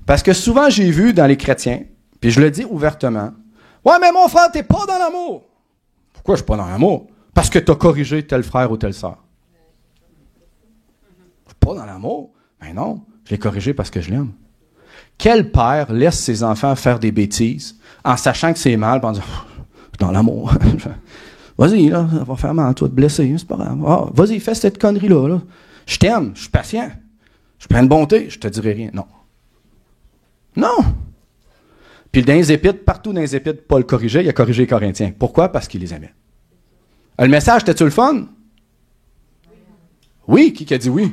Parce que souvent, j'ai vu dans les chrétiens, puis je le dis ouvertement, « Ouais, mais mon frère, t'es pas dans l'amour. » Pourquoi je suis pas dans l'amour? Parce que tu as corrigé tel frère ou telle sœur. Je suis pas dans l'amour? Mais non, je l'ai corrigé parce que je l'aime. Quel père laisse ses enfants faire des bêtises en sachant que c'est mal, en disant, « dans l'amour. » Vas-y, là, ça va faire mal, toi, te blesser, c'est pas grave. Ah, vas-y, fais cette connerie-là. Là. Je t'aime, je suis patient. Je suis plein de bonté, je te dirai rien. Non. Non. Puis dans les Épîtres, partout dans les Épîtres, Paul corrigeait, il a corrigé les Corinthiens. Pourquoi? Parce qu'il les aimait. Le message, était-tu le fun? Oui, qui a dit oui?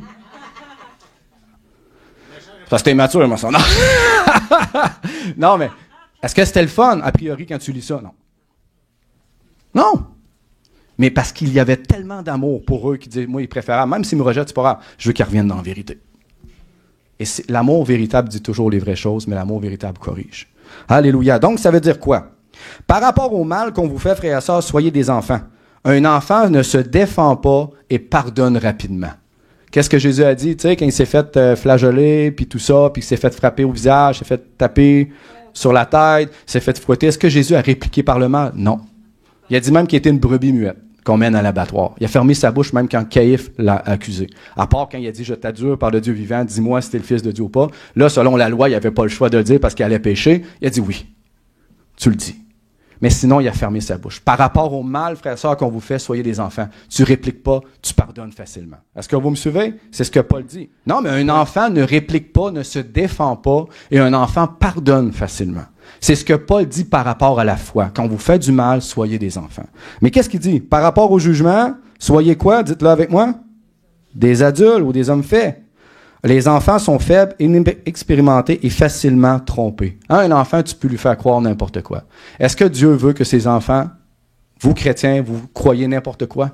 Ça, c'était immature, moi, ça. Non. Non, mais est-ce que c'était le fun, a priori, quand tu lis ça? Non. Non. Mais parce qu'il y avait tellement d'amour pour eux qu'ils disaient, moi, ils préféraient, même s'ils me rejettent, c'est pas grave, je veux qu'ils reviennent dans la vérité. Et l'amour véritable dit toujours les vraies choses, mais l'amour véritable corrige. Alléluia. Donc, ça veut dire quoi? Par rapport au mal qu'on vous fait, frères et sœurs, soyez des enfants. Un enfant ne se défend pas et pardonne rapidement. Qu'est-ce que Jésus a dit, tu sais, quand il s'est fait flageoler, puis tout ça, puis il s'est fait frapper au visage, s'est fait taper sur la tête, s'est fait fouetter. Est-ce que Jésus a répliqué par le mal? Non. Il a dit même qu'il était une brebis muette qu'on mène à l'abattoir. Il a fermé sa bouche même quand Caïphe l'a accusé. À part quand il a dit « Je t'adjure par le Dieu vivant, dis-moi si t'es le fils de Dieu ou pas ». Là, selon la loi, il n'avait pas le choix de le dire parce qu'il allait pécher. Il a dit « Oui, tu le dis ». Mais sinon, il a fermé sa bouche. Par rapport au mal, frères et sœurs, qu'on vous fait, soyez des enfants. Tu répliques pas, tu pardonnes facilement. Est-ce que vous me suivez? C'est ce que Paul dit. Non, mais un enfant ne réplique pas, ne se défend pas, et un enfant pardonne facilement. C'est ce que Paul dit par rapport à la foi. Quand vous faites du mal, soyez des enfants. Mais qu'est-ce qu'il dit? Par rapport au jugement, soyez quoi? Dites-le avec moi. Des adultes ou des hommes faits. Les enfants sont faibles, inexpérimentés et facilement trompés. Un enfant, tu peux lui faire croire n'importe quoi. Est-ce que Dieu veut que ses enfants, vous chrétiens, vous croyez n'importe quoi?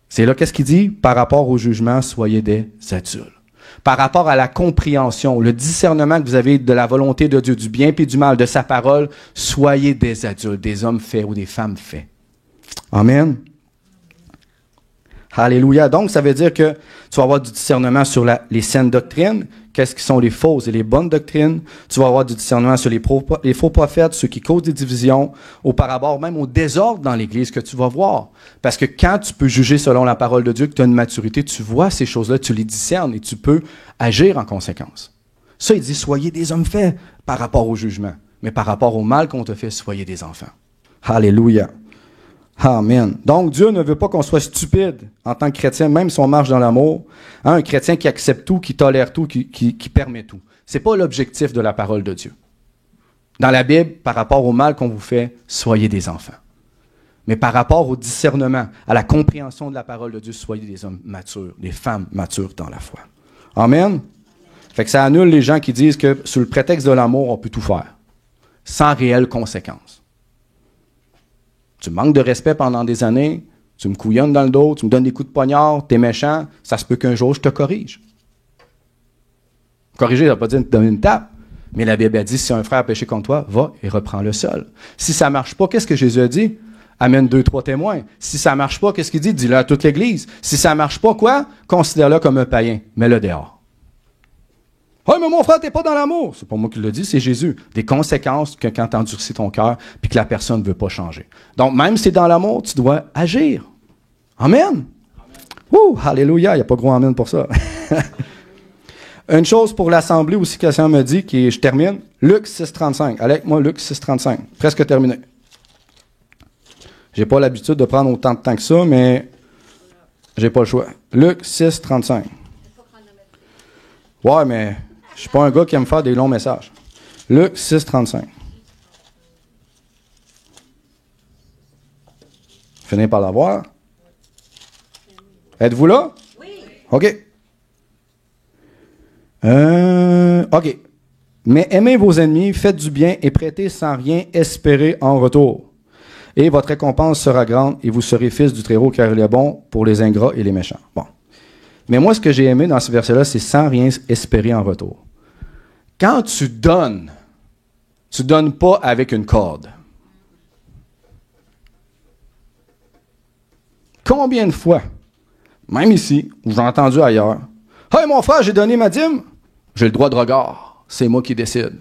C'est là, qu'est-ce qu'il dit? Par rapport au jugement, soyez des adultes. Par rapport à la compréhension, le discernement que vous avez de la volonté de Dieu, du bien et du mal, de sa parole, soyez des adultes, des hommes faits ou des femmes faits. Amen. Alléluia. Donc, ça veut dire que tu vas avoir du discernement sur les saines doctrines, qu'est-ce qui sont les fausses et les bonnes doctrines. Tu vas avoir du discernement sur les faux prophètes, ceux qui causent des divisions, au parabord, même au désordre dans l'Église que tu vas voir. Parce que quand tu peux juger selon la parole de Dieu, que tu as une maturité, tu vois ces choses-là, tu les discernes et tu peux agir en conséquence. Ça, il dit, soyez des hommes faits par rapport au jugement. Mais par rapport au mal qu'on te fait, soyez des enfants. Alléluia. Amen. Donc, Dieu ne veut pas qu'on soit stupide en tant que chrétien, même si on marche dans l'amour. Hein, un chrétien qui accepte tout, qui tolère tout, qui permet tout. C'est pas l'objectif de la parole de Dieu. Dans la Bible, par rapport au mal qu'on vous fait, soyez des enfants. Mais par rapport au discernement, à la compréhension de la parole de Dieu, soyez des hommes matures, des femmes matures dans la foi. Amen. Fait que ça annule les gens qui disent que sous le prétexte de l'amour, on peut tout faire, sans réelles conséquences. Tu me manques de respect pendant des années, tu me couillonnes dans le dos, tu me donnes des coups de poignard, t'es méchant, ça se peut qu'un jour je te corrige. Corriger, ça ne veut pas dire te donner une tape, mais la Bible a dit, si un frère a péché contre toi, va et reprends-le seul. Si ça ne marche pas, qu'est-ce que Jésus a dit? Amène 2-3 témoins. Si ça ne marche pas, qu'est-ce qu'il dit? Dis-le à toute l'Église. Si ça ne marche pas, quoi? Considère-le comme un païen, mets-le dehors. « Oh, mais mon frère, t'es pas dans l'amour. » C'est pas moi qui le dis, c'est Jésus. Des conséquences que quand tu endurcis ton cœur puis que la personne ne veut pas changer. Donc, même si tu es dans l'amour, tu dois agir. Amen. Ouh, alléluia, il n'y a pas gros amen pour ça. Une chose pour l'Assemblée aussi que le Seigneur me dit, je termine, Luc 6,35. Allez avec moi, Luc 6,35. Presque terminé. J'ai pas l'habitude de prendre autant de temps que ça, mais j'ai pas le choix. Luc 6,35. Ouais, mais je suis pas un gars qui aime faire des longs messages. Luc 6,35. Finir par l'avoir. Êtes-vous là? Oui. OK. OK. Mais aimez vos ennemis, faites du bien et prêtez sans rien espérer en retour. Et votre récompense sera grande et vous serez fils du Très-Haut car il est bon pour les ingrats et les méchants. Bon. Mais moi, ce que j'ai aimé dans ce verset-là, c'est sans rien espérer en retour. Quand tu donnes pas avec une corde. Combien de fois, même ici, ou j'ai entendu ailleurs, « Hey, mon frère, j'ai donné ma dîme. J'ai le droit de regard. C'est moi qui décide. »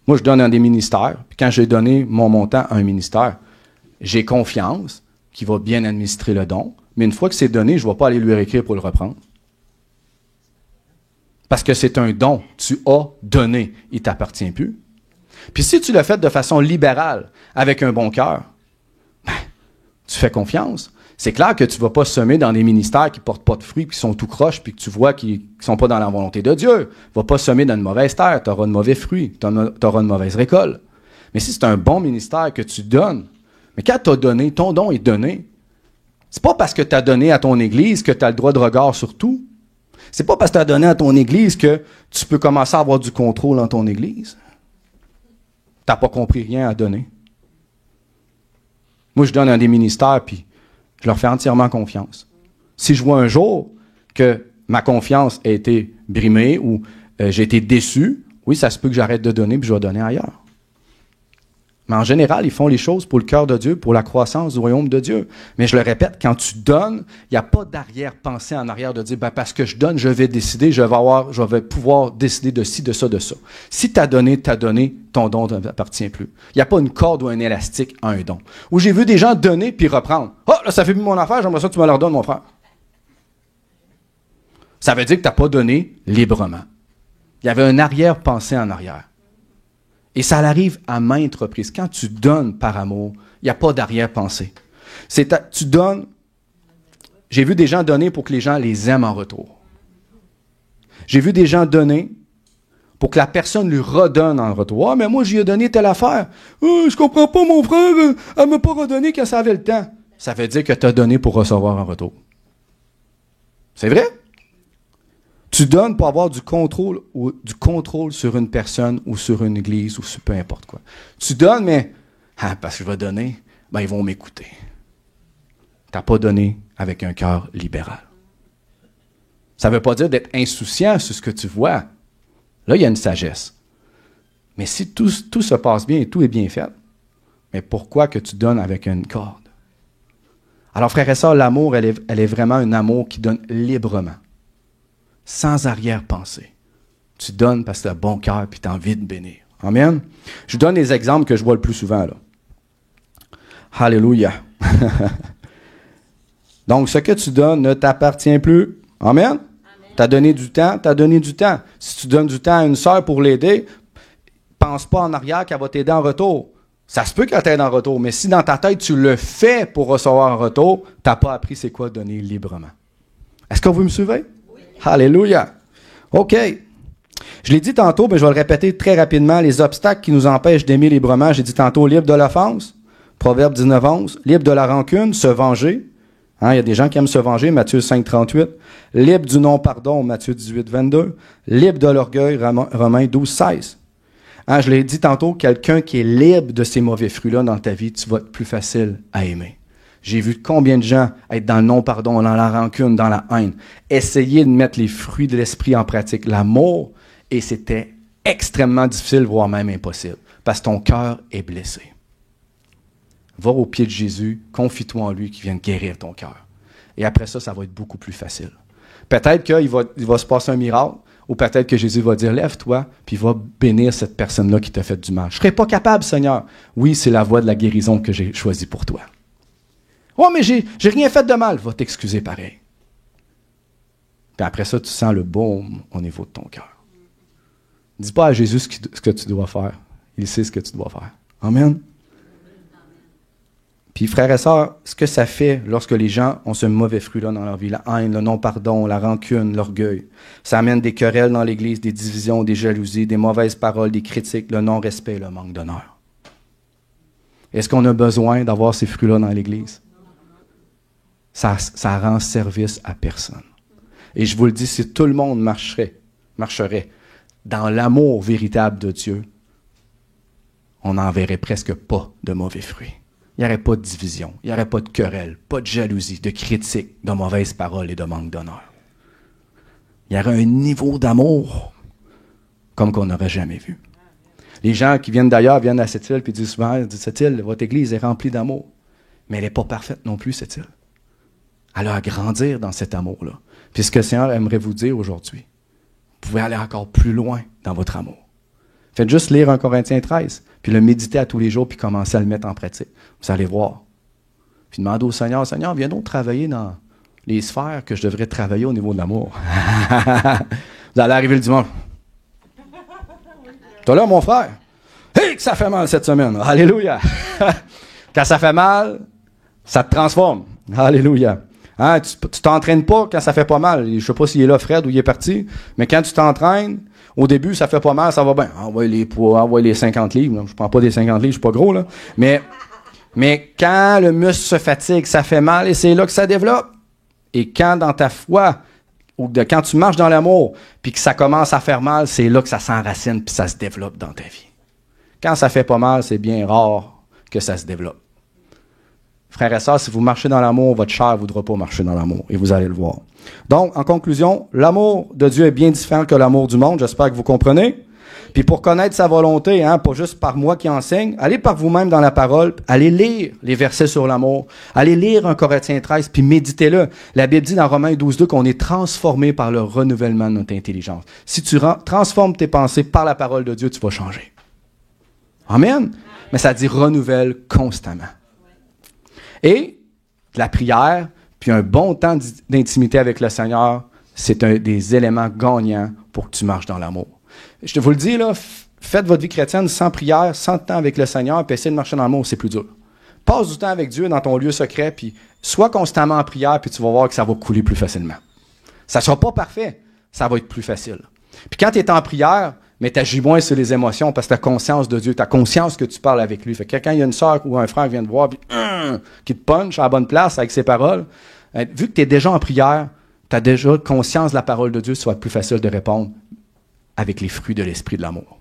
Moi, je donne à des ministères. Puis quand j'ai donné mon montant à un ministère, j'ai confiance qu'il va bien administrer le don. Mais une fois que c'est donné, je ne vais pas aller lui réécrire pour le reprendre. Parce que c'est un don. Tu as donné. Il ne t'appartient plus. Puis si tu l'as fait de façon libérale, avec un bon cœur, ben, tu fais confiance. C'est clair que tu ne vas pas semer dans des ministères qui ne portent pas de fruits, qui sont tout croches, puis que tu vois qu'ils ne sont pas dans la volonté de Dieu. Tu ne vas pas semer dans une mauvaise terre, tu auras de mauvais fruits, tu auras une mauvaise récolte. Mais si c'est un bon ministère que tu donnes, mais quand tu as donné, ton don est donné, c'est pas parce que tu as donné à ton Église que tu as le droit de regard sur tout. C'est pas parce que tu as donné à ton Église que tu peux commencer à avoir du contrôle dans ton Église. Tu n'as pas compris rien à donner. Moi, je donne à des ministères, puis je leur fais entièrement confiance. Si je vois un jour que ma confiance a été brimée ou j'ai été déçu, oui, ça se peut que j'arrête de donner puis je vais donner ailleurs. Mais en général, ils font les choses pour le cœur de Dieu, pour la croissance du royaume de Dieu. Mais je le répète, quand tu donnes, il n'y a pas d'arrière-pensée en arrière de dire, ben, parce que je donne, je vais décider, je vais pouvoir décider de ci, de ça, de ça. Si tu as donné, ton don ne t'appartient plus. Il n'y a pas une corde ou un élastique à un don. Où j'ai vu des gens donner puis reprendre. « Ah, là, ça fait plus mon affaire, j'aimerais ça que tu me leur donnes, mon frère. » Ça veut dire que tu n'as pas donné librement. Il y avait une arrière-pensée en arrière. Et ça arrive à maintes reprises. Quand tu donnes par amour, il n'y a pas d'arrière-pensée. Tu donnes. J'ai vu des gens donner pour que les gens les aiment en retour. J'ai vu des gens donner pour que la personne lui redonne en retour. « Ah, mais moi, j'y ai donné telle affaire. Je comprends pas, mon frère. Elle m'a pas redonné quand ça avait le temps. » Ça veut dire que tu as donné pour recevoir en retour. C'est vrai? Tu donnes pour avoir du contrôle sur une personne ou sur une église ou sur peu importe quoi. Tu donnes, mais parce que je vais donner, ben ils vont m'écouter. Tu n'as pas donné avec un cœur libéral. Ça ne veut pas dire d'être insouciant sur ce que tu vois. Là, il y a une sagesse. Mais si tout se passe bien et tout est bien fait, mais pourquoi que tu donnes avec une corde? Alors, frères et sœurs, l'amour, elle est vraiment un amour qui donne librement. Sans arrière-pensée. Tu donnes parce que tu as bon cœur et tu as envie de bénir. Amen. Je vous donne les exemples que je vois le plus souvent. Là. Alléluia. Donc, ce que tu donnes ne t'appartient plus. Amen. Tu as donné du temps, tu as donné du temps. Si tu donnes du temps à une sœur pour l'aider, pense pas en arrière qu'elle va t'aider en retour. Ça se peut qu'elle t'aide en retour, mais si dans ta tête, tu le fais pour recevoir en retour, tu n'as pas appris c'est quoi donner librement. Est-ce que vous me suivez? Alléluia. OK. Je l'ai dit tantôt, mais je vais le répéter très rapidement. Les obstacles qui nous empêchent d'aimer librement, j'ai dit tantôt, libre de l'offense, Proverbe 19:11, libre de la rancune, se venger. Il y a des gens qui aiment se venger, Matthieu 5:38. Libre du non-pardon, Matthieu 18:22. Libre de l'orgueil, Romains 12:16. Je l'ai dit tantôt, quelqu'un qui est libre de ces mauvais fruits-là dans ta vie, tu vas être plus facile à aimer. J'ai vu combien de gens être dans le non-pardon, dans la rancune, dans la haine. Essayer de mettre les fruits de l'esprit en pratique, l'amour, et c'était extrêmement difficile, voire même impossible, parce que ton cœur est blessé. Va au pied de Jésus, confie-toi en lui qui vient de guérir ton cœur. Et après ça, ça va être beaucoup plus facile. Peut-être qu'il va se passer un miracle, ou peut-être que Jésus va dire, lève-toi, puis il va bénir cette personne-là qui t'a fait du mal. Je ne serais pas capable, Seigneur. Oui, c'est la voie de la guérison que j'ai choisie pour toi. Oh, mais j'ai rien fait de mal. Va t'excuser pareil. Puis après ça, tu sens le baume au niveau de ton cœur. Dis pas à Jésus ce que tu dois faire. Il sait ce que tu dois faire. Amen. Puis frères et sœurs, ce que ça fait lorsque les gens ont ce mauvais fruit-là dans leur vie, la haine, le non-pardon, la rancune, l'orgueil, ça amène des querelles dans l'Église, des divisions, des jalousies, des mauvaises paroles, des critiques, le non-respect et le manque d'honneur. Est-ce qu'on a besoin d'avoir ces fruits-là dans l'Église? Ça rend service à personne. Et je vous le dis, si tout le monde marcherait dans l'amour véritable de Dieu, on n'en verrait presque pas de mauvais fruits. Il n'y aurait pas de division, il n'y aurait pas de querelle, pas de jalousie, de critique, de mauvaises paroles et de manque d'honneur. Il y aurait un niveau d'amour comme qu'on n'aurait jamais vu. Les gens qui viennent d'ailleurs viennent à cette île et disent souvent, cette île, votre Église est remplie d'amour. Mais elle n'est pas parfaite non plus, cette île. Elle a à grandir dans cet amour-là. Puis ce que le Seigneur aimerait vous dire aujourd'hui, vous pouvez aller encore plus loin dans votre amour. Faites juste lire 1 Corinthiens 13, puis le méditer à tous les jours, puis commencer à le mettre en pratique. Vous allez voir. Puis demandez au Seigneur, Seigneur, viens donc travailler dans les sphères que je devrais travailler au niveau de l'amour. Vous allez arriver le dimanche. Toi là, mon frère, hey, que ça fait mal cette semaine. Alléluia. Quand ça fait mal, ça te transforme. Alléluia. Hein, tu t'entraînes pas quand ça fait pas mal. Je sais pas s'il est là, Fred, ou il est parti, mais quand tu t'entraînes, au début, ça fait pas mal, ça va bien. Envoie les poids, envoie les 50 livres. Là. Je prends pas des 50 livres, je suis pas gros, là. Mais quand le muscle se fatigue, ça fait mal et c'est là que ça développe. Et quand dans ta foi, ou quand tu marches dans l'amour, puis que ça commence à faire mal, c'est là que ça s'enracine puis ça se développe dans ta vie. Quand ça fait pas mal, c'est bien rare que ça se développe. Frères et sœurs, si vous marchez dans l'amour, votre chair ne voudra pas marcher dans l'amour, et vous allez le voir. Donc, en conclusion, l'amour de Dieu est bien différent que l'amour du monde, j'espère que vous comprenez. Puis pour connaître sa volonté, pas juste par moi qui enseigne, allez par vous-même dans la parole, allez lire les versets sur l'amour, allez lire 1 Corinthiens 13, puis méditez-le. La Bible dit dans Romains 12:2 qu'on est transformé par le renouvellement de notre intelligence. Si tu transformes tes pensées par la parole de Dieu, tu vas changer. Amen. Mais ça dit renouvelle constamment. Et la prière, puis un bon temps d'intimité avec le Seigneur, c'est un des éléments gagnants pour que tu marches dans l'amour. Je vous le dis, là, faites votre vie chrétienne sans prière, sans temps avec le Seigneur, puis essayez de marcher dans l'amour, c'est plus dur. Passe du temps avec Dieu dans ton lieu secret, puis sois constamment en prière, puis tu vas voir que ça va couler plus facilement. Ça ne sera pas parfait, ça va être plus facile. Puis quand tu es en prière, mais tu agis moins sur les émotions parce que tu as conscience de Dieu, tu as conscience que tu parles avec lui. Fait que quand il y a une sœur ou un frère qui vient te voir, puis qui te punch à la bonne place avec ses paroles, vu que tu es déjà en prière, tu as déjà conscience de la parole de Dieu, ça va être plus facile de répondre avec les fruits de l'esprit de l'amour.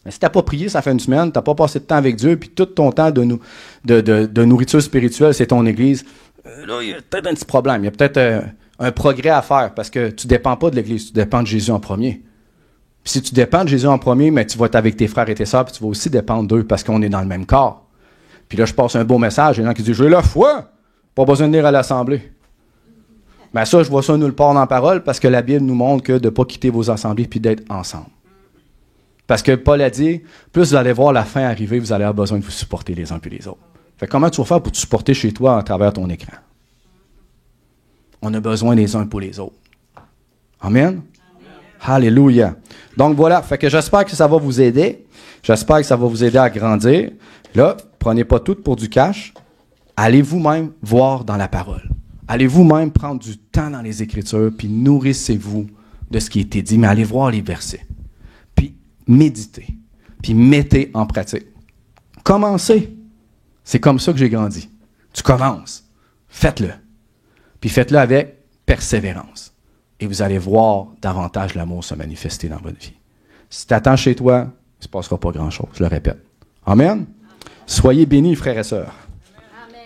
Mais si tu n'as pas prié, ça fait une semaine, tu n'as pas passé de temps avec Dieu, puis tout ton temps de nourriture spirituelle, c'est ton Église, là, il y a peut-être un petit problème. Il y a peut-être un progrès à faire parce que tu ne dépends pas de l'Église, tu dépends de Jésus en premier. Puis si tu dépends de Jésus en premier, mais tu vas être avec tes frères et tes sœurs, puis tu vas aussi dépendre d'eux parce qu'on est dans le même corps. Puis là, je passe un beau message. Il y en a qui disent « J'ai la foi! Pas besoin de venir à l'assemblée. » Mais ça, je vois ça nulle part dans la parole parce que la Bible nous montre que de ne pas quitter vos assemblées puis d'être ensemble. Parce que Paul a dit, plus vous allez voir la fin arriver, vous allez avoir besoin de vous supporter les uns puis les autres. Fait que comment tu vas faire pour te supporter chez toi à travers ton écran? On a besoin les uns pour les autres. Amen? Alléluia. Donc voilà, fait que j'espère que ça va vous aider. J'espère que ça va vous aider à grandir. Là, prenez pas tout pour du cash. Allez vous-même voir dans la parole. Allez vous-même prendre du temps dans les Écritures, puis nourrissez-vous de ce qui a été dit, mais allez voir les versets. Puis méditez, puis mettez en pratique. Commencez. C'est comme ça que j'ai grandi. Tu commences. Faites-le. Puis faites-le avec persévérance. Et vous allez voir davantage l'amour se manifester dans votre vie. Si tu attends chez toi, il ne se passera pas grand-chose, je le répète. Amen? Amen. Soyez bénis, frères et sœurs. Amen.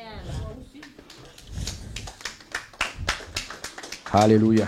Alléluia.